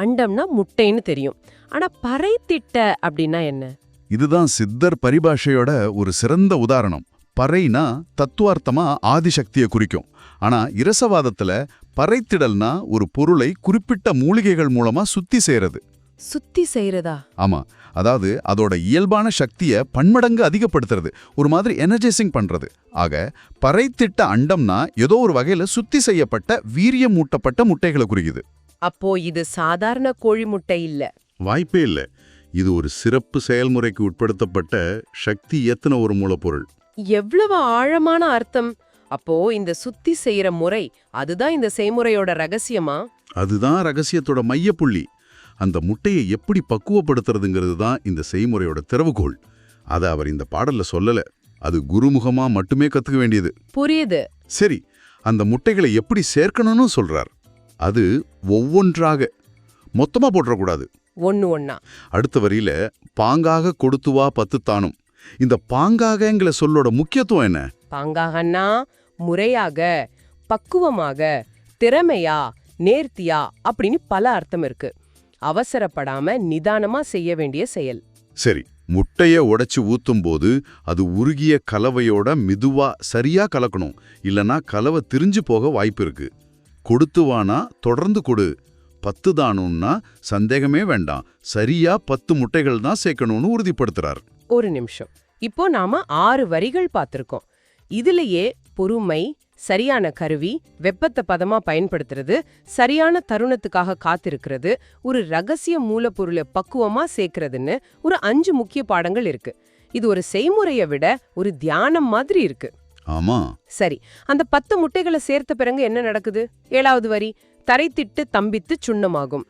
அண்டம்னா முட்டைன்னு தெரியும். ஆனா பறைத்திட்ட அப்படின்னா என்ன? இதுதான் சித்தர் பரிபாஷையோட ஒரு சிறந்த உதாரணம். பறைனா தத்துவார்த்தமா ஆதிசக்தியை குறிக்கும். ஆனா இரசவாதத்துல பறைத்திடல்னா ஒரு பொருளை குறிப்பிட்ட மூலிகைகள் மூலமா சுத்தி செய்யறது. சுத்தி செய்யறதா? ஆமா, அதாவது அதோட இயல்பான சக்தியை பன்மடங்கு அதிகப்படுத்துறது, ஒரு மாதிரி எனர்ஜைசிங் பண்றது. ஆக பறைத்திட்ட அண்டம்னா ஏதோ ஒரு வகையில சுத்தி செய்யப்பட்ட வீரியம் மூட்டப்பட்ட முட்டைகளை குறிக்குது. அப்போ இது சாதாரண கோழி முட்டை இல்ல. வாய்ப்பே இல்ல. இது ஒரு சிறப்பு செயல்முறைக்கு உட்படுத்தப்பட்ட சக்தி ஏத்துன ஒரு மூலப்பொருள். எவ்வளவு ஆழமான அர்த்தம்! அப்போ இந்த சுத்தி செய்யற முறை, அதுதான் இந்த செய்முறையோட ரகசியமா? அதுதான் ரகசியத்தோட மையப்புள்ளி. அந்த முட்டையை எப்படி பக்குவப்படுத்துறதுங்கிறது தான் இந்த செய்முறையோட திறவுகோள். அதை அவர் இந்த பாடல்ல சொல்லல, அது குருமுகமா மட்டுமே கத்துக்க வேண்டியது. புரியுது. சரி, அந்த முட்டைகளை எப்படி சேர்க்கணும்னு சொல்றார். அது ஒவ்வொன்றாக, மொத்தமா போட்டுறக்கூடாது, ஒண்ணு ஒண்ணா. அடுத்த வரியில பாங்காக கொடுத்துவா 10 தானும். இந்த பாங்காகங்கிற சொல்லோட முக்கியத்துவம் என்ன? பாங்காகன்னா முறையாக, பக்குவமாக, திறமையா, நேர்த்தியா அப்படின்னு பல அர்த்தம் இருக்கு. அவசரப்படாம நிதானமா செய்ய வேண்டிய செயல். சரி, முட்டைய உடைச்சு ஊத்தும் போது அது உருகிய கலவையோட மெதுவா சரியா கலக்கணும். இல்லனா கலவை திரிஞ்சு போக வாய்ப்பு இருக்கு. கொடுத்துவானா தொடர்ந்து கொடு. 10 தானும்னா சந்தேகமே வேண்டாம், சரியா 10 முட்டைகள் தான் சேர்க்கணும்னு உறுதிப்படுத்துறார். ஒரு நிமிஷம். இப்போ நாம 6 வரிகள் பார்த்திருக்கோம். இதுலயே பொறுமை, சரியான கருவி, வெப்பத்தை பதமா பயன்படுத்துறது, சரியான தருணத்துக்காக காத்திருக்கிறது, ஒரு ரகசிய மூலப்பொருளை பக்குவமா சேர்க்கறதுன்னு ஒரு 5 முக்கிய பாடங்கள் இருக்கு. இது ஒரு செய்முறையை விட ஒரு தியானம் மாதிரி இருக்கு. ஆமா. சரி, அந்த 10 முட்டைகளை சேர்த்த பிறகு என்ன நடக்குது? 7வது வரி, தரைத்திட்டு தம்பித்து சுண்ணமாகும்.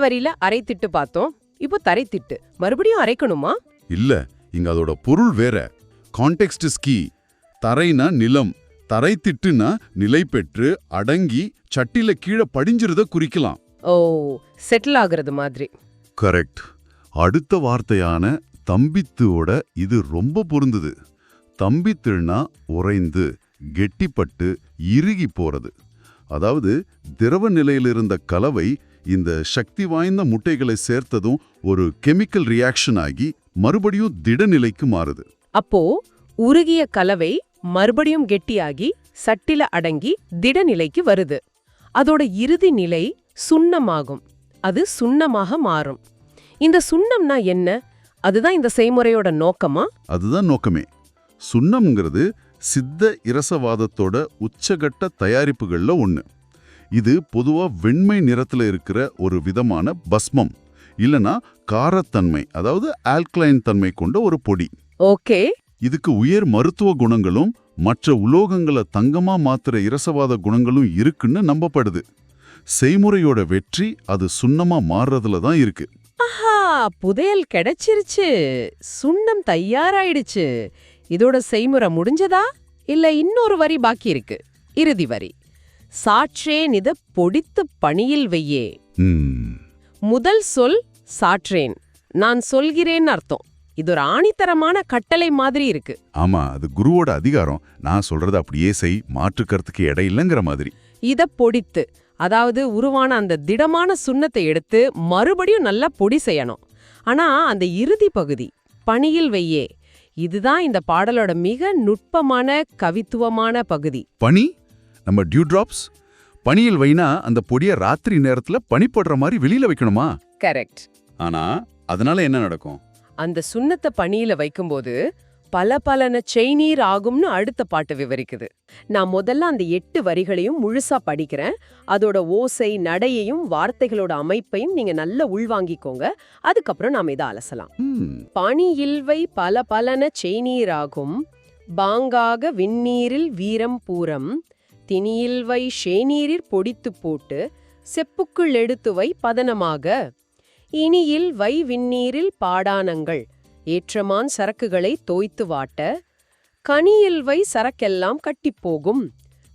வரியில அரைத்திட்டு பார்த்தோம், இப்போ தரைத்திட்டு. மறுபடியும் அரைக்கணுமா? இல்ல, இங்க அதோட பொருள் வேற. Context is key. தரைனா நிலம், தரைத்திட்டுனா நிலை பெற்று அடங்கி சட்டில கீழே படிஞ்சிருத குறிக்கலாம். ஓ, செட்டில் ஆகுறது மாதிரி. கரெக்ட். அடுத்த வார்த்தையான தம்பித்துவோட இது ரொம்ப பொருந்துது. தம்பித்துனா உறைந்து கெட்டிப்பட்டு இறுகி போறது. அதாவது திரவ நிலையில் இருந்த கலவை இந்த சக்தி வாய்ந்த முட்டைகளை சேர்த்ததும் ஒரு கெமிக்கல் ரியாக்ஷன் ஆகி மறுபடியும் திடநிலைக்கு மாறுது. அப்போ உருகிய கலவை மறுபடியும் கெட்டியாகி சட்டில அடங்கி திடநிலைக்கு வருது. அதோட இறுதி நிலை சுண்ணமாகும். அது சுண்ணமாக மாறும். இந்த சுண்ணம்னா என்ன? அதுதான் இந்த செய்முறையோட நோக்கமா? அதுதான் நோக்கமே. சுண்ணம்ங்கிறது சித்த இரசவாதத்தோட உச்சகட்ட தயாரிப்புகள்ல ஒண்ணு. இது பொதுவா வெண்மை நிறத்துல இருக்கிற ஒரு விதமான பஸ்மம், இல்லனா காரத்தன்மை, அதாவது ஆல்கலைன் தன்மை கொண்ட ஒரு பொடி. ஓகே. இதுக்கு உயர் மருத்துவ குணங்களும் மற்ற உலோகங்களை தங்கமா மாத்துற இரசவாத குணங்களும் இருக்குன்னு நம்பப்படுது. செய்முறையோட வெற்றி அது சுண்ணமா மாறுறதுல தான் இருக்கு. ஆஹா, புதையல் கிடைச்சிருச்சு. சுண்ணம் தயாராயிடுச்சு. இதோட செய்முறை முடிஞ்சதா? இல்ல இன்னொரு வரி பாக்கி இருக்கு. இறுதி வரி. சாற்றேன் இத பொடித்து பணியில் வையே. முதல் சொல் சாற்றேன், நான் சொல்கிறேன் அர்த்தம். இது ஒரு ஆணித்தரமான கட்டளை மாதிரி இருக்கு. ஆமா, அது குருவோட அதிகாரம். நான் சொல்றது அப்படியே செய், மாற்றுக்கறதுக்கு எடை இல்லைங்கிற மாதிரி. இத பொடித்து, அதாவது உருவான அந்த திடமான சுண்ணத்தை எடுத்து மறுபடியும் நல்லா பொடி செய்யணும். ஆனா அந்த இறுதி பகுதி பணியில் வையே, இதுதான் இந்த பாடலோட மிக நுட்பமான கவித்துவமான பகுதி. பனி, நம்ம டியூ டிராப்ஸ். பனியில் வைனா அந்த பொடிய ராத்திரி நேரத்துல பனி போடுற மாதிரி வெளியில வைக்கணுமா? கரெக்ட். ஆனா அதனால என்ன நடக்கும்? அந்த சுண்ணத்தை பனியில வைக்கும்போது பலபலன செய்நீர் ஆகும்னு அடுத்த பாட்டு விவரிக்குது. நான் முதல்ல அந்த 8 வரிகளையும் முழுசா படிக்கிறேன். அதோட ஓசை, நடையையும் வார்த்தைகளோட அமைப்பையும் நீங்க நல்லா உள்வாங்கிக்கோங்க. அதுக்கப்புறம் நாம இதை அலசலாம். பனியில்வை பலபலன செய்நீராகும், பாங்காக விண்ணீரில் வீரம் பூரம், திணியில்வை ஷேநீரிற் பொடித்து போட்டு, செப்புக்குள் எடுத்துவை பதனமாக, இனியில் வை விண்ணீரில் பாடானங்கள், ஏற்றமான் சரக்குகளை தோய்த்து வாட்ட, கனியில் வை சரக்கெல்லாம் கட்டிப்போகும்,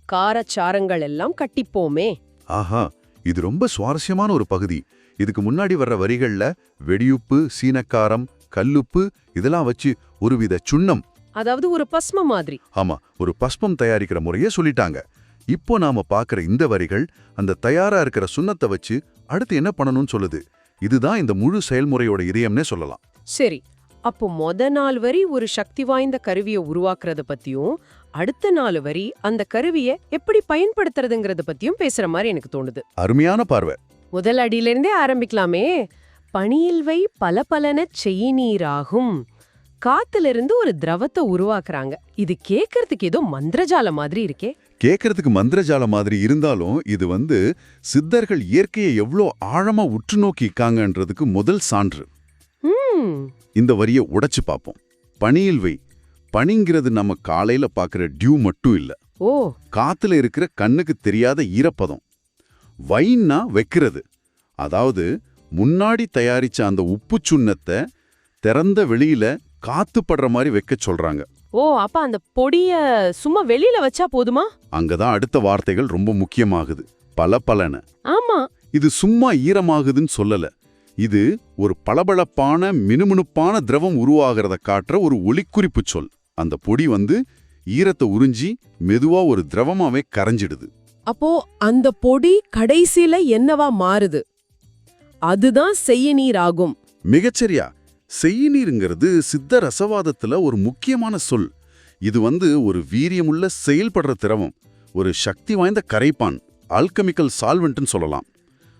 காரச்சாரங்கள் எல்லாம் கட்டிப்போமே. ஆஹா, இது ரொம்ப சுவாரஸ்யமான ஒரு பகுதி. இதுக்கு முன்னாடி வர்ற வரிகள்ல வெடியுப்பு, சீனக்காரம், கல்லுப்பு இதெல்லாம் வச்சு ஒருவித சுண்ணம், அதாவது ஒரு பஸ்ம மாதிரி. ஆமா, ஒரு பஸ்பம் தயாரிக்கிற முறைய சொல்லிட்டாங்க. இப்போ நாம பாக்குற இந்த வரிகள் அந்த தயாரா இருக்கிற சுண்ணத்தை வச்சு அடுத்து என்ன பண்ணணும்னு சொல்லுது. இதுதான் இந்த முழு செயல்முறையோட இதயம்னே சொல்லலாம். சரி, அப்போ மொத 4 வரி ஒரு சக்தி வாய்ந்த கருவியை உருவாக்குறத பத்தியும், அடுத்த 4 வரி அந்த கருவியை எப்படி பயன்படுத்துறதுங்கிறத பத்தியும் பேசுற மாதிரி எனக்கு தோணுது. அருமையான பார்வை. முதல் அடியிலிருந்தே ஆரம்பிக்கலாமே. பனியில் வை பலபலன செய்நீராகும். காத்திலிருந்து ஒரு திரவத்தை உருவாக்குறாங்க. இது கேட்கறதுக்கு ஏதோ மந்திரஜால மாதிரி இருக்கே. கேட்கறதுக்கு மந்திரஜால மாதிரி இருந்தாலும் இது சித்தர்கள் இயற்கையை எவ்வளோ ஆழமா உற்று நோக்கிக்காங்கன்றதுக்கு முதல் சான்று. இந்த வரியை உடைச்சு பார்ப்போம். பனியில் வை. பனிங்கிறது நம்ம காலையில பாக்குற டியூ மட்டும் இல்ல. ஓ, காத்துல இருக்கிற கண்ணுக்கு தெரியாத ஈரப்பதம். வைன்னா வைக்கிறது. அதாவது முன்னாடி தயாரிச்ச அந்த உப்பு சுண்ணத்தை திறந்த வெளியில காத்து படுற மாதிரி வைக்க சொல்றாங்க. ஓ, அப்ப அந்த பொடிய சும்மா வெளியில வச்சா போதுமா? அங்கதான் அடுத்த வார்த்தைகள் ரொம்ப முக்கியமாகுது. பலபலன. ஆமா, இது சும்மா ஈரமாகுதுன்னு சொல்லல. இது ஒரு பளபளப்பான மினுமினுப்பான திரவம் உருவாகிறத காட்டுற ஒரு ஒளிக்குறிப்பு சொல். அந்த பொடி ஈரத்தை உறிஞ்சி மெதுவா ஒரு திரவமாவே கரைஞ்சிடுது. அப்போ அந்த பொடி கடைசியில என்னவா மாறுது? அதுதான் செய்நீர் ஆகும். மிகச்சரியா. செய்நீருங்கிறது சித்த ரசவாதத்துல ஒரு முக்கியமான சொல். இது ஒரு வீரியமுள்ள செயல்படுற திரவம், ஒரு சக்தி வாய்ந்த கரைப்பான், ஆல்கெமிக்கல் சால்வெண்ட்னு சொல்லலாம்.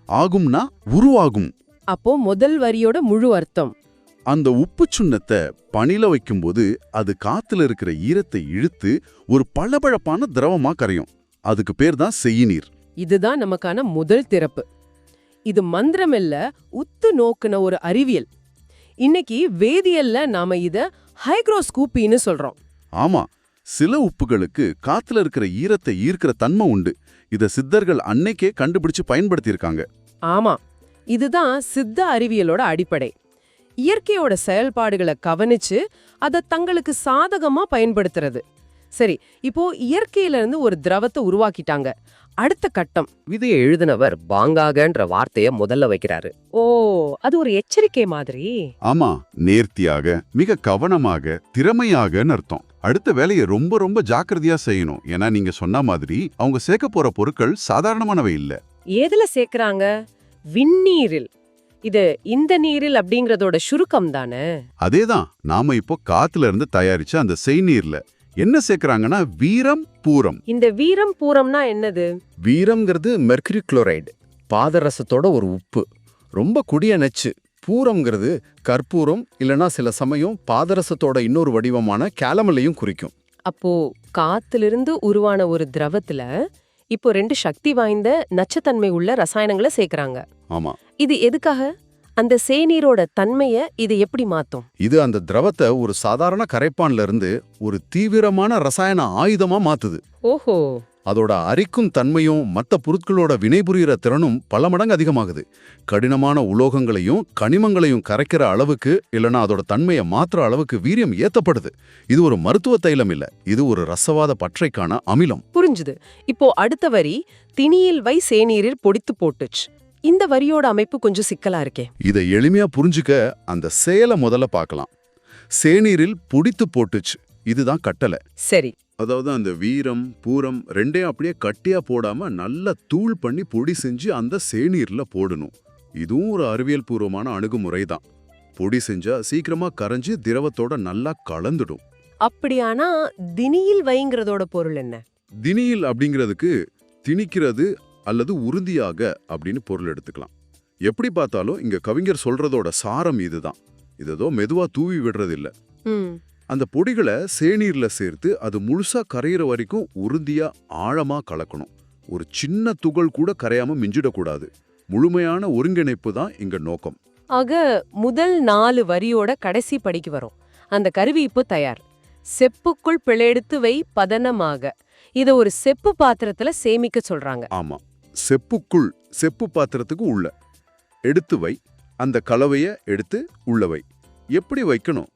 ஆகும்னா உருவாகும். அப்போ முதல் வரியோட முழு அர்த்தம், அந்த உப்பு சுண்ணத்தை பனில வைக்கும்போது அது காத்துல இருக்கிற ஈரத்தை இழுத்து ஒரு பளபளப்பான திரவமா கரையும். அதுக்கு பேர் தான் செய்நீர். இதுதான் நமக்கான முதல் திறப்பு. இது மந்திரமில்ல, உத்து நோக்குன ஒரு அறிவியல். இன்னைக்கு வேதியல்ல நாம இத ஹைக்ரோஸ்கோப்பின்னு சொல்றோம். ஆமா, சில உப்புகளுக்கு காத்துல இருக்கிற ஈரத்தை ஈர்க்கிற தன்மை உண்டு. இத சித்தர்கள் அன்னைக்கே கண்டுபிடிச்சு பயன்படுத்தியிருக்காங்க. ஆமா, இதுதான் சித்த அறிவியலோட அடிப்படை. இயற்கையோட செயல்பாடுகளை கவனிச்சு அதை தங்களுக்கு சாதகமா பயன்படுத்துறது. சரி, இப்போ இயற்கையில இருந்து ஒரு திரவத்தை உருவாக்கிட்டாங்க. அடுத்த கட்டம். விதையை எழுதினவர் பாங்காகன்ற வார்த்தைய முதல்ல வைக்கிறாரு. ஓ, அது ஒரு எச்சரிக்கை மாதிரி. ஆமா, நேர்த்தியாக, மிக கவனமாக, திறமையாகன்னு அர்த்தம். அடுத்த வேலையை ரொம்ப ரொம்ப ஜாக்கிரதையா செய்யணும். ஏன்னா நீங்க சொன்ன மாதிரி அவங்க சேர்க்க போற பொருட்கள் சாதாரணமானவை இல்ல. எதுல சேர்க்கறாங்க? விண்ணீரில். இது இந்த நீரில் அப்படிங்கறதோட சுருக்கம் தானே? அதேதான், நாம இப்போ காத்துல இருந்து தயாரிச்ச அந்த செய்நீர்ல என்ன சேர்க்கறாங்கன்னா வீரம், பூரம். இந்த வீரம் பூரம்னா என்னது? வீரம்ங்கிறது மெர்க்குரி குளோரைடு, பாதரசத்தோட ஒரு உப்பு, ரொம்ப குடிய நச்சு. பூரம்ங்கிறது கற்பூரம், இல்லனா சில சமயம் பாதரசத்தோட இன்னொரு வடிவமான கேலமலையும் குறிக்கும். அப்போ காத்திலிருந்து உருவான ஒரு திரவத்துல இப்போ 2 சக்தி வாய்ந்த நச்சுத்தன்மை உள்ள ரசாயனங்களை சேர்க்கறாங்க. ஆமா, இது எதுக்காக? அந்த சேநீரோட தன்மைய இது எப்படி மாத்தும்? இது அந்த திரவத்தை ஒரு சாதாரண கரைப்பான்ல இருந்து ஒரு தீவிரமான ரசாயன ஆயுதமா மாத்துது. ஓஹோ. அதோட அரிக்கும் தன்மையும் மற்ற பொருட்களோட வினைபுரியிற திறனும் பல மடங்கு அதிகமாகுது. கடினமான உலோகங்களையும் கனிமங்களையும் கரைக்கிற அளவுக்கு, இல்லனா அதோட தன்மையை மாற்றுற அளவுக்கு வீரியம் ஏத்தப்படுது. இது ஒரு மருத்துவ தைலம் இல்ல, இது ஒரு ரசவாத பற்றைக்கான அமிலம். புரிஞ்சுது. இப்போ அடுத்த வரி, திணியில் வை சேநீரில் பொடித்து போட்டுச்சு. இந்த வரியோட அமைப்பு கொஞ்சம் சிக்கலா இருக்கே. இதை எளிமையா புரிஞ்சுக்க அந்த செயலை முதல்ல பார்க்கலாம். சேநீரில் புடித்து போட்டுச்சு, இதுதான் கட்டளை. சரி. அதாவது அந்த வீரம், பூரம் ரெண்டையும் அப்படியே கட்டியா போடாம நல்லா தூள் பண்ணி பொடி செஞ்சு அந்த சேநீர்ல போடணும். இதுவும் ஒரு அறிவியல் பூர்வமான அணுகுமுறை தான். பொடி செஞ்சா சீக்கிரமா கரைஞ்சு திரவத்தோட நல்லா கலந்துடும். அப்படியானா திணியில் வைங்கிறதோட பொருள் என்ன? திணியில் அப்படிங்கிறதுக்கு திணிக்கிறது அல்லது உறுதியாக அப்படின்னு பொருள் எடுத்துக்கலாம். எப்படி பார்த்தாலும் இங்க கவிஞர் சொல்றதோட சாரம் இதுதான். இதோ மெதுவா தூவி விடுறதில்ல. அந்த பொடிகளை சேநீர்ல சேர்த்து அது முழுசா கரையிற வரைக்கும் உறுதியா ஆழமா கலக்கணும். ஒரு சின்ன துகள் கூட கரையாம மிஞ்சிடக்கூடாது. முழுமையான ஒருங்கிணைப்பு தான் இங்க நோக்கம். ஆக முதல் 4 வரியோட கடைசி படிக்கு வரும். அந்த கருவி இப்போ தயார். செப்புக்குள் பிளெடுத்து வை பதனமாக. இத ஒரு செப்பு பாத்திரத்துல சேமிக்க சொல்றாங்க. ஆமா, செப்புக்குள், செப்பு பாத்திரத்துக்கு உள்ள எடுத்து வை. அந்த கலவைய எடுத்து உள்ள வை. எப்படி வைக்கணும்?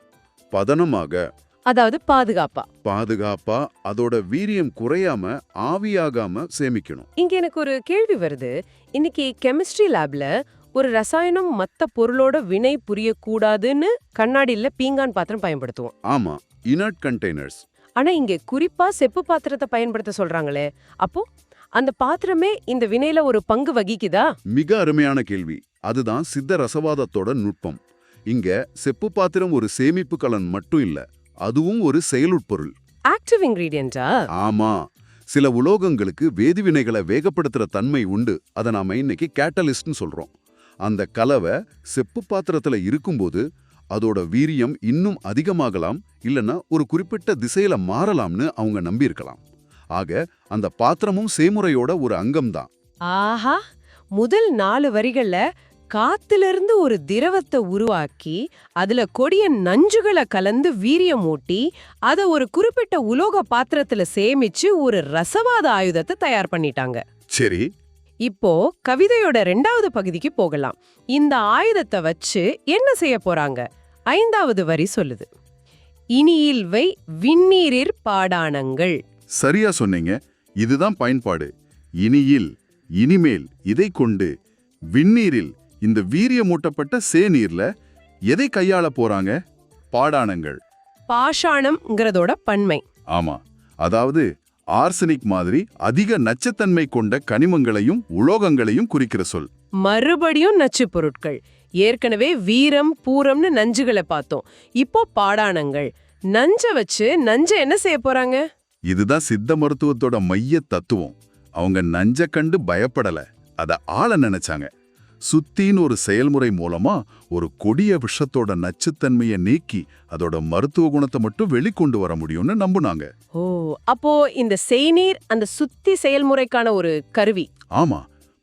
பதனமாக, அதாவது பாதுகாப்பா. பாதுகாப்பா, அதோட வீரியம் குறையாம ஆவியாகாம சேமிக்கணும். இங்க எனக்கு ஒரு கேள்வி வருது. இன்னைக்கு கெமிஸ்ட்ரி லேப்ல ஒரு ரசாயனம் மத்த பொருளோட வினை புரியக்கூடாதுன்னு கண்ணாடியில பீங்கான் பாத்திரம் பயன்படுத்துவோம். ஆமா, இனர்ட் கண்டெய்னர்ஸ். ஆனா இங்க குறிப்பா செப்பு பாத்திரத்தை பயன்படுத்த சொல்றாங்களே, அப்போ அந்த பாத்திரமே இந்த வினையில ஒரு பங்கு வகிக்குதா? மிக அருமையான கேள்வி. அதுதான் சித்த ரசவாதத்தோட நுட்பம். இங்க செப்பு பாத்திரம் ஒரு சேமிப்பு கலன் மட்டும் இல்ல, அதுவும் ஒரு செயலுட்பொருள். ஆக்டிவ் இன்கிரீடியன்ட்டா? ஆமா, சில உலோகங்களுக்கு வேதிவினைகளை வேகப்படுத்துற தன்மை உண்டு. அதை நாம இன்னைக்கு கேட்டலிஸ்ட்னு சொல்றோம். அந்த கலவை செப்பு பாத்திரத்துல இருக்கும்போது அதோட வீரியம் இன்னும் அதிகமாகலாம், இல்லனா ஒரு குறிப்பிட்ட திசையில மாறலாம்னு அவங்க நம்பியிருக்கலாம். ஆக அந்த பாத்திரமும் செய்முறையோட ஒரு அங்கம்தான். ஆஹா, முதல் 4 வரிகள்ல காத்திலிருந்து ஒரு திரவத்தை உருவாக்கி அதுல கொடிய நஞ்சுகளை கலந்து வீரியம் ஊட்டி அதை ஒரு குறிப்பிட்ட உலோக பாத்திரத்துல சேமிச்சு ஒரு ரசவாத ஆயுதத்தை தயார் பண்ணிட்டாங்க. சரி, இப்போ கவிதையோட 2வது பகுதிக்கு போகலாம். இந்த ஆயுதத்தை வச்சு என்ன செய்ய போறாங்க? 5வது வரி சொல்லுது, இனியில் வை விண்ணீரிற் பாடானங்கள். சரியா சொன்னீங்க. இதுதான் பயன்பாடு. இனியில், இனிமேல், இதை கொண்டு விண்ணீரில், இந்த வீரியமூட்டப்பட்ட சேநீர்ல எதை கையாள போறாங்க? பாடானங்கள். பாஷாணம்ங்கிறதோட பன்மை. ஆமா, அதாவது ஆர்சனிக் மாதிரி அதிக நச்சுத்தன்மை கொண்ட கனிமங்களையும் உலோகங்களையும் குறிக்கிற சொல். மறுபடியும் நச்சு பொருட்கள். ஏற்கனவே வீரம் பூரம்னு நஞ்சுகளை பார்த்தோம். இப்போ பாடானங்கள். நஞ்ச வச்சு நஞ்ச என்ன செய்ய போறாங்க? இதுதான் சித்த மருத்துவத்தோட மைய தத்துவம். அவங்க நஞ்ச கண்டு பயப்படல, அத ஆள நினைச்சாங்க. சுத்தின்னு ஒரு செயல்முறை மூலமா ஒரு கொடிய விஷத்தோட நச்சுத்தன்மையை நீக்கி அதோட மருத்துவ குணத்தை மட்டும் வெளிக்கொண்டு வர முடியும்னு நம்புனாங்க. ஓ, அப்போ இந்த செய்நீர் அந்த சுத்தி செயல்முறைக்கான ஒரு கருவி. ஆமா,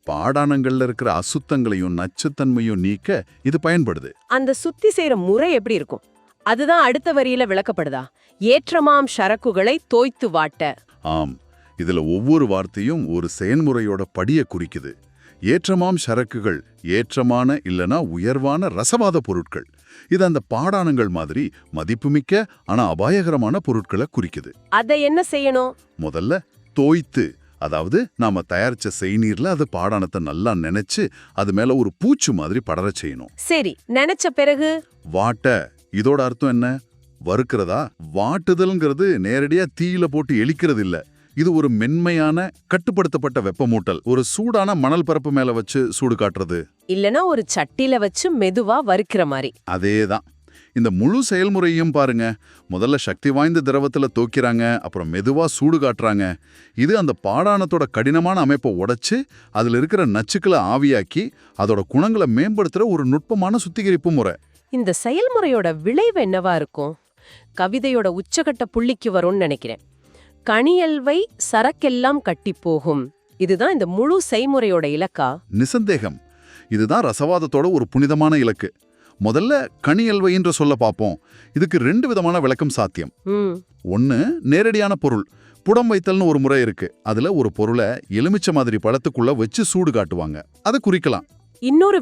பாடானங்கள்ல இருக்கிற அசுத்தங்களையும் நச்சுத்தன்மையும் நீக்க இது பயன்படுது. அந்த சுத்தி செய்யற முறை எப்படி இருக்கும்? அதுதான் அடுத்த வரியில விளக்கப்படுதா? ஏற்றமாம் சரக்குகளை தோய்த்து வாட்ட. ஆம், இதுல ஒவ்வொரு வார்த்தையும் ஒரு செயல்முறையோட படியை குறிக்குது. ஏற்றமாம் சரக்குகள் ஏற்றமான இல்லனா உயர்வான ரசவாத பொருட்கள். இது அந்த பாடானங்கள் மாதிரி மதிப்புமிக்க ஆனா அபாயகரமான பொருட்களை குறிக்குது. அதை என்ன செய்யணும்? முதல்ல தோய்த்து, அதாவது நாம தயாரிச்ச செய்நீர்ல அது பாடாணத்தை நல்லா நினைச்சு அது மேல ஒரு பூச்சு மாதிரி படரச் செய்யணும். சரி, நினைச்ச பிறகு வாட்ட, இதோட அர்த்தம் என்ன? வறுக்கிறதா? வாட்டுதல்ங்கிறது நேரடியா தீயில போட்டு எலிக்கிறது இல்ல. இது ஒரு மென்மையான கட்டுப்படுத்தப்பட்ட வெப்பமூட்டல். ஒரு சூடான மணல் பரப்பு மேல வச்சு சூடு காட்டுறது. இல்லனா ஒரு சட்டில வச்சு மெதுவா வறுக்கிற மாதிரி. அதேதான். இந்த முழு செயல்முறையும் பாருங்க. முதல்ல சக்தி வாய்ந்த திரவத்துல தோக்கிறாங்க, அப்புறம் மெதுவா சூடு காட்டுறாங்க. இது அந்த பாடாணத்தோட கடினமான அமைப்பை உடைச்சு அதுல இருக்கிற நச்சுக்களை ஆவியாக்கி அதோட குணங்களை மேம்படுத்துற ஒரு நுட்பமான சுத்திகரிப்பு முறை. இந்த செயல்முறையோட விளைவு என்னவா இருக்கும்? கவிதையோட உச்சகட்ட புள்ளிக்கு வரும்னு நினைக்கிறேன். கனியல்வை சரக்கெல்லாம் கட்டி போகும். இதுதான் இந்த முழு செய்முறையோட இலக்கா? நிசந்தேகம். இதுதான் ரசவாதத்தோட ஒரு புனிதமான இலக்கு. முதல்ல கனியல்வைன்ற சொல்ல பார்ப்போம். இதுக்கு 2 விதமான விளக்கம் சாத்தியம். ஒன்னு, நேரடியான பொருள். புடம் வைத்தல்னு ஒரு முறை இருக்கு. அதுல ஒரு பொருளை எலுமிச்சை மாதிரி பழத்துக்குள்ள வச்சு சூடு காட்டுவாங்க. அதை குறிக்கலாம். இன்னொரு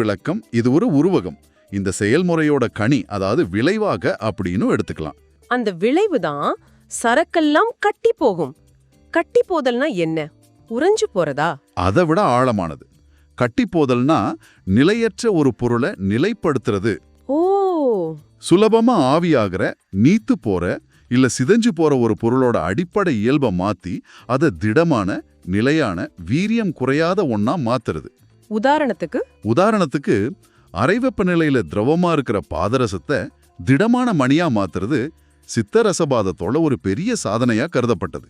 விளக்கம், இது ஒரு உருவகம். இந்த செயல்முறையோட கனி, அதாவது விளைவாக அப்படின்னு எடுத்துக்கலாம். அந்த விளைவுதான் சரக்கெல்லாம் கட்டி போகும். கட்டி போதல்னா என்ன? உறைஞ்சு போறதா? அதை விட ஆழமானது. கட்டி போதல்னா நிலையற்ற ஒரு பொருளை நிலைப்படுத்துறது. ஓ, சுலபமா ஆவியாகிற, நீத்து போற இல்ல சிதைஞ்சு போற ஒரு பொருளோட அடிப்படை இயல்பை மாத்தி அதை திடமான, நிலையான, வீரியம் குறையாத ஒண்ணா மாத்துறது. உதாரணத்துக்கு அறை வெப்பநிலையில திரவமா இருக்கிற பாதரசத்தை திடமான மணியா மாத்துறது சித்தரசபாதத்தோட ஒரு பெரிய சாதனையா கருதப்பட்டது.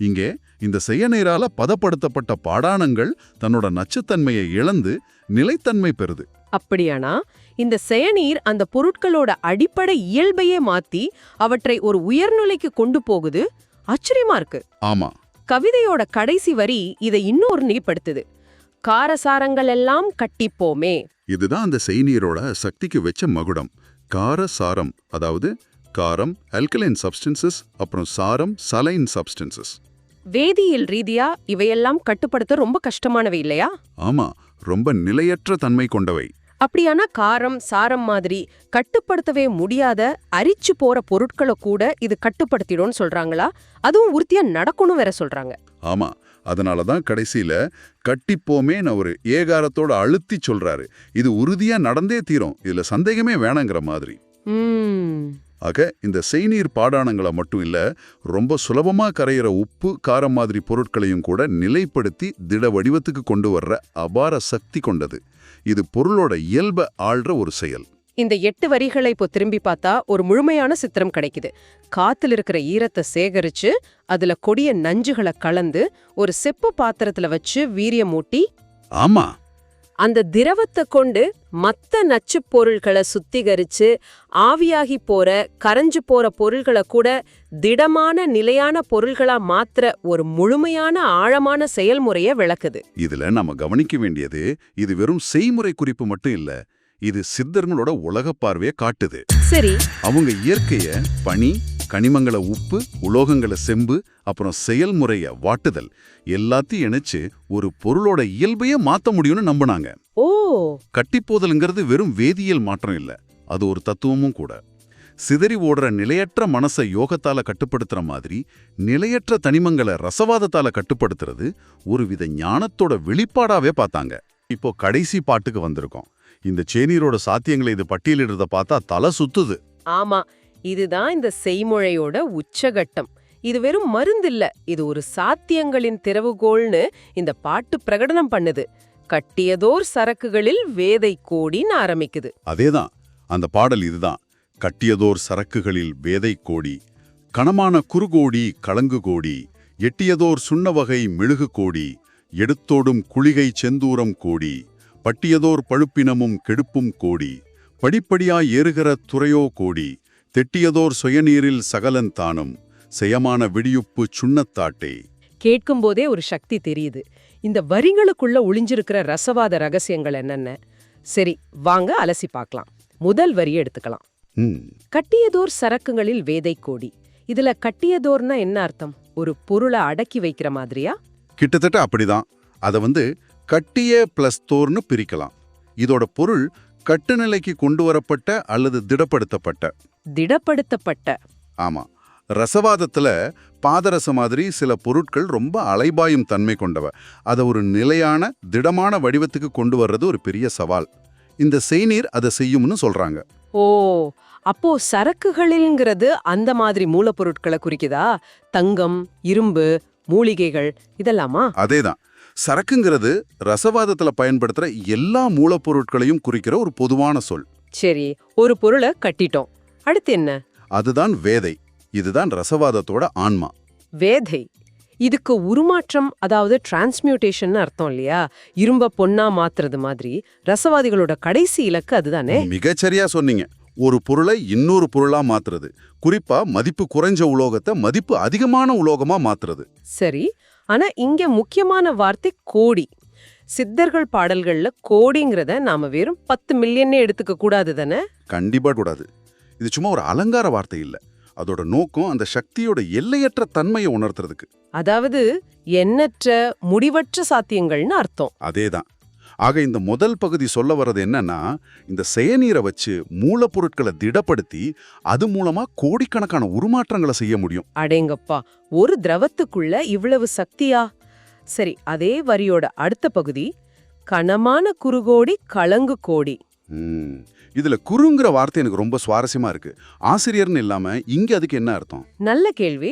இங்கே இந்த செயநீரால பதப்படுத்தப்பட்ட பாடாணங்கள் தன்னோட நச்சுத்தன்மையை இழந்து நிலைத்தன்மை பெறுது. அப்படியானா இந்த செயநீர் அந்த பொருட்களோட அடிப்படை இயல்பையே மாத்தி அவற்றை ஒரு உயர்நிலைக்கு கொண்டு போகுது. ஆச்சரியமா இருக்கு. ஆமா. கவிதையோட கடைசி வரி இதை இன்னொரு நிலைப்படுத்துது. காரசாரங்கள் எல்லாம் கட்டிப்போமே. இதுதான் அந்த செய்நீரோட சக்திக்கு வெச்ச மகுடம். காரசாரம், அதாவது காரம் ஆல்கலைன் சப்ஸ்டன்சஸ், அப்புறம் சாரம் சலைன் சப்ஸ்டன்சஸ். வேதியியல் ரீதியா இவையெல்லாம் கட்டுப்படுத்த ரொம்ப கஷ்டமானவை இல்லையா? ஆமா, ரொம்ப நிலையற்ற தன்மை கொண்டவை. அப்படியானா காரம், சாரம் மாதிரி கட்டுப்படுத்தவே முடியாத அரிச்சு போற பொருட்களை கூட இது கட்டுப்படுத்திடும்னு சொல்றாங்களா? அதுவும் உறுதியா நடக்கணும் வேற சொல்றாங்க. ஆமா, அதனாலதான் கடைசியில கட்டிப்போமேன்னு ஒரு ஏகாரத்தோட அழுத்தி சொல்றாரு. இது உறுதியா நடந்தே தீரும், இதுல சந்தேகமே வேணாங்கிற மாதிரி. ஆக இந்த செய்நீர் பாடாணங்களை மட்டும் இல்ல, ரொம்ப சுலபமா கரையிற உப்பு, காரம் மாதிரி பொருட்களையும் கூட நிலைப்படுத்தி திட வடிவத்துக்கு கொண்டு வர்ற அபார சக்தி கொண்டது. இது பொருளோட இயல்பை ஆள்ற ஒரு செயல். இந்த 8 வரிகளை இப்போ திரும்பி பார்த்தா ஒரு முழுமையான சித்திரம் கிடைக்குது. காத்துல இருக்கிற ஈரத்தை சேகரிச்சு அதுல கொடிய நஞ்சுகளை கலந்து ஒரு செப்பு பாத்திரத்துல வச்சு வீரியம் மூட்டி, ஆமா, அந்த திரவத்தை கொண்டு மத்த நச்சு பொருள்களை சுத்திகரிச்சு ஆவியாகி போற, கரைஞ்சு போற பொருள்களை கூட திடமான, நிலையான பொருள்களா மாத்திர ஒரு முழுமையான ஆழமான செயல்முறைய விளக்குது. இதுல நம்ம கவனிக்க வேண்டியது, இது வெறும் செய்முறை குறிப்பு மட்டும் இல்ல, இது சித்தர்களோட உலக பார்வையை காட்டுது. சரி, அவங்க இயற்கைய, பனி, கனிமங்களை உப்பு, உலோகங்களை செம்பு, அப்புறம் செயல்முறைய வாட்டுதல் எல்லாத்தையும் இணைச்சு ஒரு பொருளோட இயல்பையே மாத்த முடியும்னு நம்பினாங்க. ஓ, கட்டிப்போதல்ங்கிறது வெறும் வேதியியல் மாற்றம் இல்ல, அது ஒரு தத்துவமும் கூட. சிதறி ஓடுற நிலையற்ற மனசை யோகத்தால கட்டுப்படுத்துற மாதிரி நிலையற்ற தனிமங்களை ரசவாதத்தால கட்டுப்படுத்துறது ஒருவித ஞானத்தோட வெளிப்பாடாவே பார்த்தாங்க. இப்போ கடைசி பாட்டுக்கு வந்திருக்கோம். இந்த சேனீரோட சாத்தியங்களை இது பட்டியலிடுறத பார்த்தா தலை சுத்துது. ஆமா, இதுதான் இந்த செய்முறையோட உச்சகட்டம். இது வெறும் மருந்தில்ல, இது ஒரு சாத்தியங்களின் திறவுகோள்னு இந்த பாட்டு பிரகடனம் பண்ணுது. கட்டியதோர் சரக்குகளில் வேதை கோடின்னு ஆரம்பிக்குது. அதேதான் அந்த பாடல். இதுதான், கட்டியதோர் சரக்குகளில் வேதை கோடி, கணமான குறுகோடி கலங்கு கோடி, எட்டியதோர் சுண்ணவகை மெழுகு கோடி, எடுத்தோடும் குளிகை செந்தூரம் கோடி, பட்டியதோர் பழுப்பினமும் கெடுப்பும் கோடி, படிப்படியாய் ஏறுகிற துறையோ கோடி, தெட்டியதோர் சுயநீரில் சகலன் தானும், செயமான விடியுப்பு சுண்ணத்தாட்டே. கேட்கும் போதே ஒரு சக்தி தெரியுது. இந்த வரிகளுக்குள்ள ஒளிஞ்சிருக்கிற ரசவாத ரகசியங்கள் என்னென்ன? சரி, வாங்க அலசி பார்க்கலாம். முதல் வரியை எடுத்துக்கலாம். கட்டியதோர் சரக்குகளில் வேதை கோடி. இதுல கட்டியதோர்னா என்ன அர்த்தம்? ஒரு பொருளை அடக்கி வைக்கிற மாதிரியா? கிட்டத்தட்ட அப்படிதான். அதை கட்டிய பிளஸ் தோர்னு பிரிக்கலாம். இதோட பொருள் கட்டுநிலைக்கு கொண்டு வரப்பட்ட அல்லது திடப்படுத்தப்பட்ட. திடப்படுத்தப்பட்ட. ஆமா, ரசவாதத்துல பாதரச மாதிரி சில பொருட்கள் ரொம்ப அலைபாயும் தன்மை கொண்டவ. அதை ஒரு நிலையான திடமான வடிவத்துக்கு கொண்டு வர்றது ஒரு பெரிய சவால். இந்த செய்நீர் அதை செய்யும்னு சொல்றாங்க. ஓ, அப்போ சரக்குகளில்ங்கிறது அந்த மாதிரி மூலப்பொருட்களை குறிக்குதா? தங்கம், இரும்பு, மூலிகைகள் இதெல்லாமா? அதேதான். சரக்குங்கிறது ரசவாதத்துல பயன்படுத்துற எல்லா மூலப்பொருட்களையும் குறிக்கிற ஒரு பொதுவான சொல். சரி, ஒரு பொருளை கட்டிட்டோம். அடுத்து என்ன? அதுதான் வேதை. இதுதான் ரசவாதத்தோட ஆன்மா. வேதை. இதுக்கு உருமாற்றம், அதாவது டிரான்ஸ்மியூட்டேஷன் அர்த்தம் இல்லையா? இரும்ப பொன்னா மாத்துறது மாதிரி ரசவாதிகளோட கடைசி இலக்கு அதுதானே? மிகச்சரியா சொன்னீங்க. ஒரு பொருளை இன்னொரு பொருளா மாத்துறது, குறிப்பா மதிப்பு குறைஞ்ச உலோகத்தை மதிப்பு அதிகமான உலோகமா மாத்துறது. சரி, ஆனா இங்க முக்கியமான வார்த்தை கோடி. சித்தர்கள் பாடல்கள்ல கோடிங்கிறத நாம வெறும் 10 மில்லியனே எடுத்துக்க கூடாது தானே? கண்டிப்பா கூடாது. இது சும்மா ஒரு அலங்கார வார்த்தை இல்ல. அதோட நோக்கம் அந்த சக்தியோட எல்லையற்ற தன்மையை உணர்த்துறதுக்கு. அதாவது எண்ணற்ற முடிவற்ற சாத்தியங்கள்னு அர்த்தம். அதேதான். ஆக இந்த முதல் பகுதி சொல்ல வர்றது என்னன்னா, இந்த செயநீரை வச்சு மூலப்பொருட்களை திடப்படுத்தி அது மூலமா கோடிக்கணக்கான உருமாற்றங்களை செய்ய முடியும். அடேங்கப்பா, ஒரு திரவத்துக்குள்ள இவ்வளவு சக்தியா? சரி, அதே வரியோட அடுத்த பகுதி கனமான குறுகோடி கலங்கு கோடி. இதுல குறுங்கிற வார்த்தை எனக்கு ரொம்ப சுவாரஸ்யமா இருக்கு. ஆசிரியர்னு இல்லாம இங்க அதுக்கு என்ன அர்த்தம்? நல்ல கேள்வி.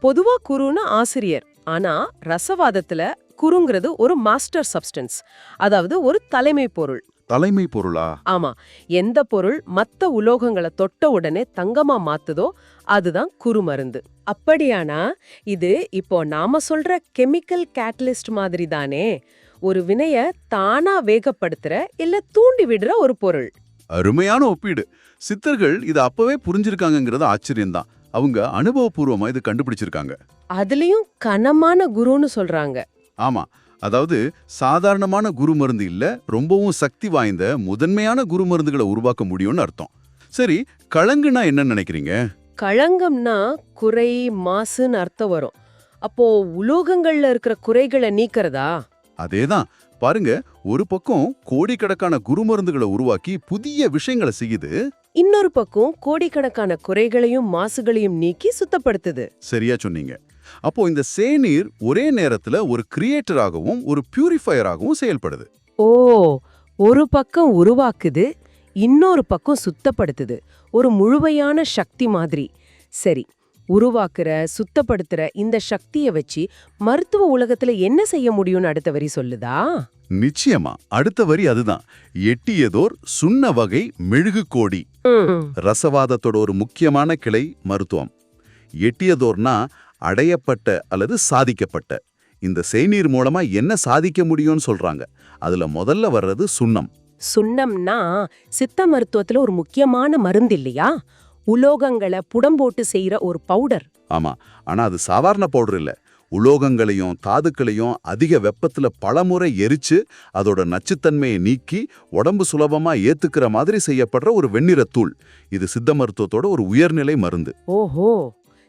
பொதுவா குருன்னா ஆசிரியர். ஆனா ரசவாதத்துல குருங்கிறது ஒரு மாஸ்டர் சப்ஸ்டன்ஸ், அதாவது ஒரு தலைமை பொருள். தலைமை பொருளா? ஆமா, எந்த பொருள் மத்த உலோகங்களை தொட்ட உடனே தங்கமா மாத்துதோ அதுதான் குரு மருந்து. அப்படியானா இது இப்போ நாம சொல்ற கெமிக்கல் கேட்டலிஸ்ட் மாதிரி தானே? ஒரு வினைய தானா வேகப்படுத்துற இல்ல தூண்டி விடுற ஒரு பொருள். அருமையான ஒப்பீடு. சித்தர்கள் இது அப்பவே புரிஞ்சிருக்காங்கிறது ஆச்சரியம்தான். அவங்க அனுபவபூர்வமா இது கண்டுபிடிச்சிருக்காங்க. அதுலயும் கனமான குருன்னு சொல்றாங்க. ஆமா, அதாவது சாதாரணமான குரு மருந்து இல்ல, ரொம்பவும் சக்தி வாய்ந்த முதன்மையான குரு மருந்துகளை உருவாக்க முடியும்னு அர்த்தம். சரி, கலங்குனா என்ன நினைக்கிறீங்க? களங்கம்னா குறை, மாசுன்னு அர்த்தம் வரும். அப்போ உலோகங்கள்ல இருக்கிற குறைகளை நீக்கிறதா? அதேதான். பாருங்க, ஒரு பக்கம் கோடிக்கணக்கான குரு மருந்துகளை உருவாக்கி புதிய விஷயங்களை செய்யுது. இன்னொரு பக்கம் கோடிக்கணக்கான குறைகளையும் மாசுகளையும் நீக்கி சுத்தப்படுத்துது. சரியா சொன்னீங்க. அப்போ இந்த சேநீர் ஒரே நேரத்துல ஒரு கிரியேட்டராகவும் ஒரு பியூரிஃபையராகவும் செயல்படுது. ஓ, ஒரு பக்கம் உருவாக்குது, இன்னொரு பக்கம் சுத்தப்படுத்துது. ஒரு முழுமையான சக்தி மாதிரி. சரி, உருவாக்குற, சுத்தப்படுத்துற இந்த சக்தியை வச்சு மருத்துவ உலகத்துல என்ன செய்ய முடியும்னு அடுத்த வரி சொல்லுதா? நிச்சயமா. அடுத்த வரி அதுதான். எட்டியதோர் சுண்ண வகை மெழுகு கோடி. ரசவாதத்தோட ஒரு முக்கியமான கிளை மருத்துவம். எட்டியதோர்னா அடையப்பட்ட அல்லது சாதிக்கப்பட்ட. இந்த செய்நீர் மூலமா என்ன சாதிக்க முடியும்னு சொல்றாங்க. அதுல முதல்ல வர்றது சுண்ணம். சுண்ணம்னா சித்த மருத்துவத்துல ஒரு முக்கியமான மருந்து இல்லையா? உலோகங்களை புடம்போட்டு செய்யற ஒரு பவுடர். ஆமா, ஆனா அது சாதாரண பவுடர் இல்ல. உலோகங்களையும் தாதுக்களையும் அதிக வெப்பத்துல பலமுறை எரிச்சு அதோட நச்சுத்தன்மையை நீக்கி உடம்பு சுலபமா ஏத்துக்கிற மாதிரி செய்யப்படுற ஒரு வெண்ணிறத்தூள். இது சித்த மருத்துவத்தோட ஒரு உயர்நிலை மருந்து. ஓஹோ,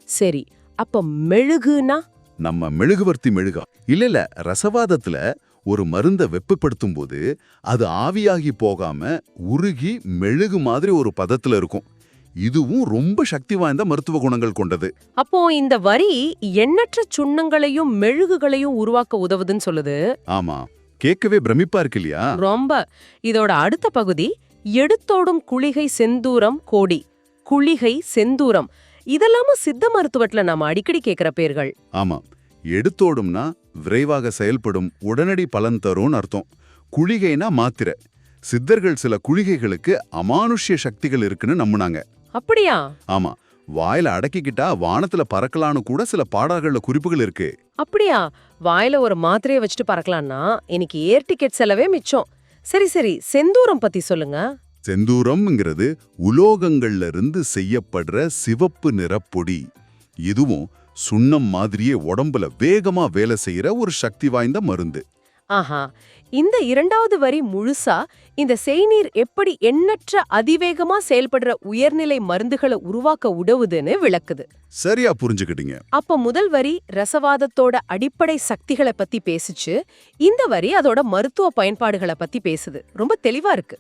சரி. அப்ப மெழுகுனா? நம்ம மெழுகுவர்த்தி மெழுகா இல்ல, ரசவாதத்துல ஒரு மருந்தை வெப்பப்படுத்தும் போது அது ஆவியாகி போகாம உருகி மெழுகு மாதிரி ஒரு பதத்துல இருக்கும். இதுவும் ரொம்ப சக்தி வாய்ந்த மருத்துவ குணங்கள் கொண்டது. அப்போ இந்த வரி எண்ணற்ற சுண்ணங்களையும் மெழுகுகளையும் உருவாக்க உதவுதுன்னு சொல்லுது. ஆமா, கேட்கவே பிரமிப்பா இருக்கு இல்லையா? ரொம்ப. இதோட அடுத்த பகுதி எடுத்தோடும் குளிகை செந்தூரம் கோடி. குளிகை செந்தூரம் இதெல்லாம சித்த மருத்துவத்துல நாம அடிக்கடி கேட்கிற பேர்கள். ஆமா, எடுத்தோடும்னா விரைவாக செயல்படும், உடனடி பலன் தரும்னு அர்த்தம். குளிகைனா மாத்திரை. சித்தர்கள் சில குளிகைகளுக்கு அமானுஷ்ய சக்திகள் இருக்குன்னு நம்புனாங்க. அப்படியா? ஆமா, வாயில அடக்கிக்கிட்டா வானத்துல பறக்கலான்னு கூட சில பாடல்கள்ல குறிப்புகள் இருக்கு. அப்படியா? வாயில ஒரு மாத்திரையை வச்சுட்டு பறக்கலான்னா எனக்கு ஏர் டிக்கெட் செலவே மிச்சம். சரி சரி, செந்தூரம் பத்தி சொல்லுங்க. செந்தூரம்ங்கிறது உலோகங்கள்ல இருந்து செய்யப்படுற சிவப்பு நிறப்பொடி. இதுவும் சுண்ணம் மாதிரியே உடம்புல வேகமா வேலை செய்யற ஒரு சக்தி வாய்ந்த மருந்து. ஆஹா, இந்த இரண்டாவது வரி முழுசா இந்த செய்நீர் எப்படி எண்ணற்ற அதிவேகமா செயல்படுற உயர்நிலை மருந்துகளை உருவாக்க உதவுதுன்னு விளக்குது. சரியா புரிஞ்சுக்கிட்டீங்க. அப்ப முதல் வரி ரசவாதத்தோட அடிப்படை சக்திகளை பத்தி பேசுச்சு, இந்த வரி அதோட மருத்துவ பயன்பாடுகளை பத்தி பேசுது. ரொம்ப தெளிவா இருக்கு.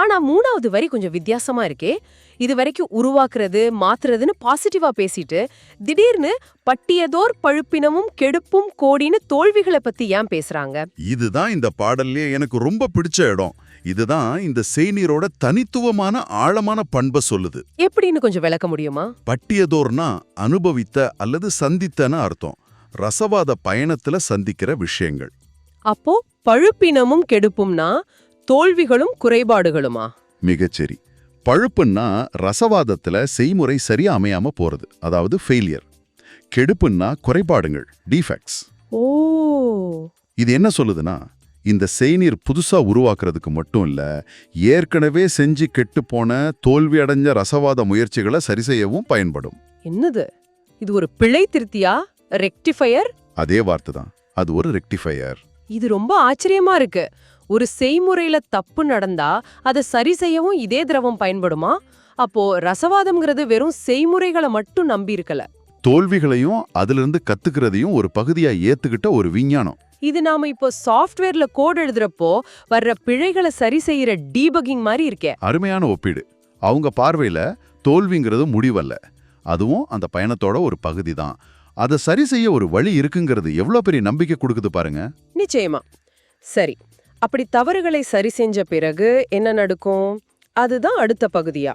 ஆனா மூணாவது வரி கொஞ்சம் வித்தியாசமா இருக்கே. இது வரைக்கும் உருவாக்குறது மாத்துறதுன்னு பாசிட்டிவா பேசிட்டு திடீர்னு பட்டியதோர் பழுப்பினமும் கெடுப்பும் கோடின்னு தோல்விகளை பத்தி ஏன் பேசுறாங்க? இதுதான் இந்த பாடல்லே எனக்கு ரொம்ப பிடிச்ச இடம். இதுதான் இந்த செய்நீரோட தனித்துவமான ஆழமான பண்பை சொல்லுது. எப்படின்னு கொஞ்சம் விளக்க முடியுமா? பட்டியதோர்னா அனுபவித்த அல்லது சந்தித்தன அர்த்தம். ரசவாத பயணத்துல சந்திக்கிற விஷயங்கள். அப்போ பழுப்பினமும் கெடுப்பும்னா தோல்விகளும் குறைபாடுகளுமா? மிகச்சரி. பழுப்புன்னா ரசவாதத்துல செய்முறை சரியா அமையாம போறது, அதாவது ஃபெயிலியர். கெடுப்புன்னா குறைபாடுகள், டிஃபெக்ட்ஸ். ஓ, இது என்ன சொல்லுதுன்னா, இந்த செய்நீர் புதுசா உருவாக்குறதுக்கு மட்டும் இல்ல, ஏற்கனவே செஞ்சு கெட்டுப்போன தோல்வி அடைஞ்ச ரசவாத முயற்சிகளை சரி செய்யவும் பயன்படும். என்னது இது, ஒரு பிழை திருத்தியா? ரெக்டிஃபையர்? அதே வார்த்தை தான், அது ஒரு ரெக்டிஃபையர். இது ரொம்ப ஆச்சரியமா இருக்கு. ஒரு செய்முறையில தப்பு நடந்தா அதை சரி செய்யவும் இதே திரவம் பயன்படுமா? அப்போ ரசவாதம்ங்கிறது வெறும் செய்முறைகளை மட்டும் நம்பி இருக்கல, தோல்விகளையும் அதிலிருந்து கத்துக்கிறதையும் ஒரு பகுதியா ஏத்துக்கிட்ட ஒரு விஞ்ஞானம். இது நாம இப்போ சாஃப்ட்வேர்ல கோட் எழுதுறப்போ வர்ற பிழைகளை சரி செய்யற டீபகிங் மாதிரி இருக்கே. அருமையான ஒப்பீடு. அவங்க பார்வையில தோல்விங்கிறது முடிவல்ல, அதுவும் அந்த பயணத்தோட ஒரு பகுதி தான். அதை சரி செய்ய ஒரு வழி இருக்குங்கிறது எவ்வளவு பெரிய நம்பிக்கை கொடுக்குது பாருங்க. நிச்சயமா. சரி, அப்படி தவறுகளை சரி செஞ்ச பிறகு என்ன நடக்கும்? அதுதான் அடுத்த பகுதியா.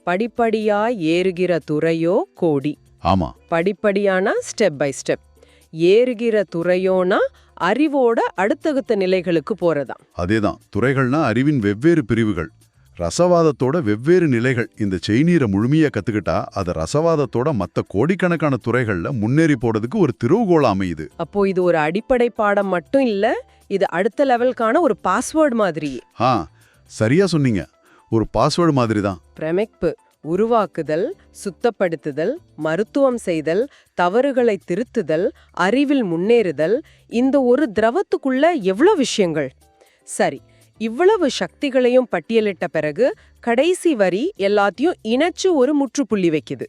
படிப்படியா ஏறுகிற துறையோ கோடி. ஆமா, படிப்படியானா ஸ்டெப் பை ஸ்டெப், ஏறுகிற துறையோனா அறிவோட அடுத்தடுத்த நிலைகளுக்கு போறதா. அதேதான். துறைகள்னா அறிவின் வெவ்வேறு பிரிவுகள், ரசவாதத்தோட வெவ்வேறு நிலைகள். இந்த செய்நீரை முழுமையா கத்துக்கிட்டா அது ரசவாதத்தோட மத்த கோடிக்கணக்கான துறைகள்ல முன்னேறி போறதுக்கு ஒரு திருவுகோள அமையுது. அப்போ இது ஒரு அடிப்படை பாடம் மட்டும் இல்ல, இது அடுத்த லெவலுக்கான ஒரு பாஸ்வேர்டு மாதிரி. சரியா சொன்னீங்க, ஒரு பாஸ்வேர்டு மாதிரி தான். பிரமிப்பு. உருவாக்குதல், சுத்தப்படுத்துதல், மருத்துவம் செய்தல், தவறுகளை திருத்துதல், அறிவில் முன்னேறுதல், இந்த ஒரு திரவத்துக்குள்ள எவ்வளவு விஷயங்கள். சரி, இவ்வளவு சக்திகளையும் பட்டியலிட்ட பிறகு கடைசி வரி எல்லாத்தையும் இணைச்சு ஒரு முற்றுப்புள்ளி வைக்குது.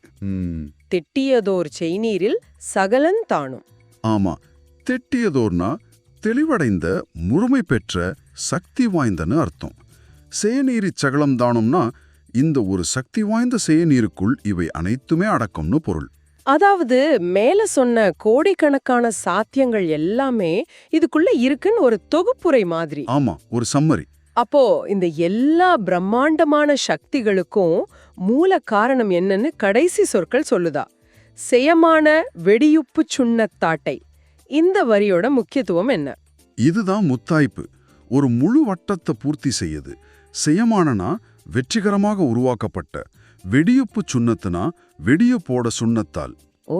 திட்டியதோர் செய்நீரில் சகலன் தானும். ஆமா, திட்டியதோர்னா தெளிவடைந்த, முழுமை பெற்ற, சக்தி வாய்ந்தன்னு அர்த்தம். சேநீரி சகலம் தானும்னா இந்த ஒரு சக்தி வாய்ந்த சேநீருக்குள் இவை அனைத்துமே அடக்கம்னு பொருள். அதாவது மேல சொன்ன கோடிக்கணக்கான சாத்தியங்கள் எல்லாமே இதுக்குள்ள இருக்குன்னு ஒரு தொகுப்புரை மாதிரி. ஆமா, ஒரு சம்மரி. அப்போ இந்த எல்லா பிரம்மாண்டமான சக்திகளுக்கும் மூல காரணம் என்னன்னு கடைசி சொற்கள் சொல்லுதா. செயமான வெடியுப்பு சுண்ணத்தாட்டை. இந்த வரியோட முக்கியத்துவம் என்ன? இதுதான் முத்தாய்ப்பு. ஒரு முழு வட்டத்தை பூர்த்தி செய்யுது. செயமானனா வெற்றிகரமாக உருவாக்கப்பட்ட, வெடியுப்பு சுண்ணத்துனா வெடியுப்போட சுண்ணத்தால். ஓ,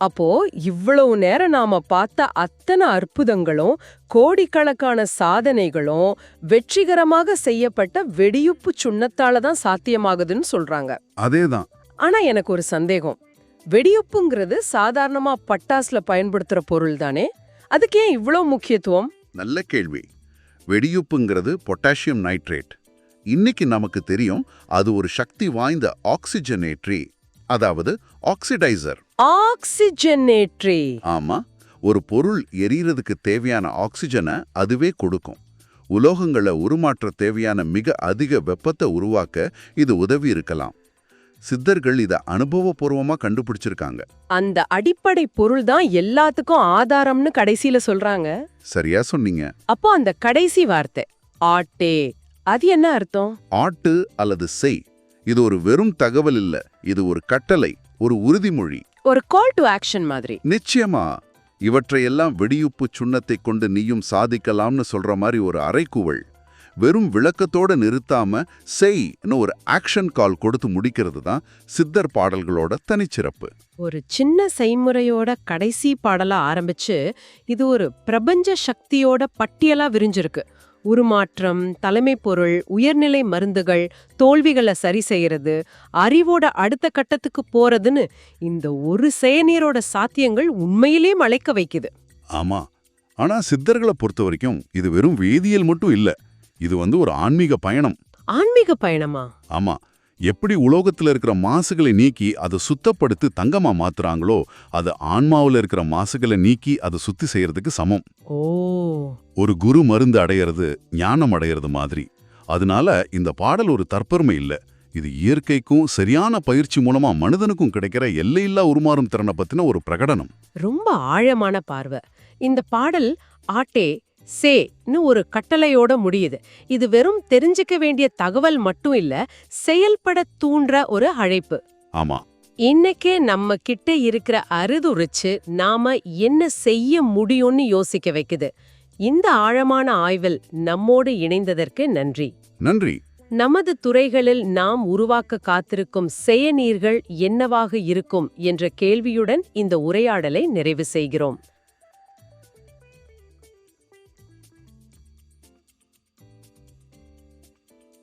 அப்போ இவ்வளவு நேரம் நாம பார்த்த அத்தனை அற்புதங்களும் கோடிக்கணக்கான சாதனைகளும் வெற்றிகரமாக செய்யப்பட்ட வெடியுப்பு சுண்ணத்தால தான் சாத்தியமாகுதுன்னு சொல்றாங்க. அதேதான். ஆனா எனக்கு ஒரு சந்தேகம். வெடியுப்புங்கிறது சாதாரணமா பட்டாசுல பயன்படுத்துற பொருள் தானே, அதுக்கு ஏன் இவ்வளவு முக்கியத்துவம்? நல்ல கேள்வி. வெடியுப்புங்கிறது பொட்டாசியம் நைட்ரேட். இன்னைக்கு நமக்கு தெரியும் அது ஒரு சக்தி வாய்ந்த ஆக்சிஜனேற்றி, அதாவது ஆக்சிடைசர். ஆக்சிஜனேற்றி. ஆமா, ஒரு பொருள் எரியறதுக்கு தேவையான ஆக்சிஜனை அதுவே கொடுக்கும். உலோகங்களை உருமாற்ற தேவையான மிக அதிக வெப்பத்தை உருவாக்க இது உதவி இருக்கலாம். சித்தர்கள் இதை அனுபவபூர்வமா கண்டுபிடிச்சிருக்காங்க. அந்த அடிப்படை பொருள் தான் எல்லாத்துக்கும் ஆதாரம்னு கடைசியில சொல்றாங்க. சரியா சொன்னீங்க. அப்போ அந்த கடைசி வார்த்தை ஆட்டே, அது என்ன அர்த்தம்? ஆட்டு அல்லது செய், இது ஒரு வெறும் தகவல் இல்ல, இது ஒரு கட்டளை, ஒரு உறுதிமொழி, ஒரு கால் டு ஆக்ஷன் மாதிரி. நிச்சயமா. இவற்றையெல்லாம் வெடியுப்பு சுண்ணத்தை கொண்டு நீயும் சாதிக்கலாம்னு சொல்ற மாதிரி ஒரு அறைகூவல். வெறும் விளக்கத்தோட நிறுத்தாம செய்ன்னு ஒரு ஆக்ஷன் கால் கொடுத்து முடிக்கிறது தான் சித்தர் பாடல்களோட தனிச்சிறப்பு. ஒரு சின்ன செய்முறையோட கடைசி பாடலா ஆரம்பிச்சு இது ஒரு பிரபஞ்ச சக்தியோட பட்டியலா விரிஞ்சிருக்கு. உருமாற்றம், தலைமை பொருள், உயர்நிலை மருந்துகள், தோல்விகளை சரி செய்யறது, அறிவோட அடுத்த கட்டத்துக்கு போறதுன்னு இந்த ஒரு செயநீரோட சாத்தியங்கள் உண்மையிலே மலைக்க வைக்குது. ஆமா, ஆனா சித்தர்களை பொறுத்த வரைக்கும் இது வெறும் வேதியியல் மட்டும் இல்ல, இது ஒரு ஆன்மீக பயணம். ஆன்மீக பயணமா? ஆமா, எப்படி உலோகத்துல இருக்கிற மாசுகளை நீக்கி அதை சுத்தப்படுத்தி தங்கமா மாத்துறாங்களோ, அது ஆன்மாவுல இருக்கிற மாசுகளை நீக்கி அதை சுத்தி செய்யறதுக்கு சமம். ஓ, ஒரு குரு மருந்து அடையிறது ஞானம் அடையிறது மாதிரி. அதனால இந்த பாடல் ஒரு தற்பெருமை இல்ல, இது இயற்கைக்கும் சரியான பயிற்சி மூலமா மனிதனுக்கும் கிடைக்கிற எல்லையில்லா உருமாறும் திறனை பத்தின ஒரு பிரகடனம். ரொம்ப ஆழமான பார்வை. இந்த பாடல் ஆட்டே சேன்னு ஒரு கட்டளையோட முடியுது. இது வெறும் தெரிஞ்சுக்க வேண்டிய தகவல் மட்டும் இல்ல, செயல்பட தூண்டுற ஒரு அழைப்பு. ஆமா, இன்னைக்கே நம்ம கிட்ட இருக்கிற அறுதுரைச்சு நாம என்ன செய்ய முடியும்னு யோசிக்க வைக்குது. இந்த ஆழமான ஆய்வில் நம்மோடு இணைந்ததற்கு நன்றி. நன்றி. நமது துறைகளில் நாம் உருவாக்க காத்திருக்கும் செயநீர்கள் என்னவாக இருக்கும் என்ற கேள்வியுடன் இந்த உரையாடலை நிறைவு செய்கிறோம்.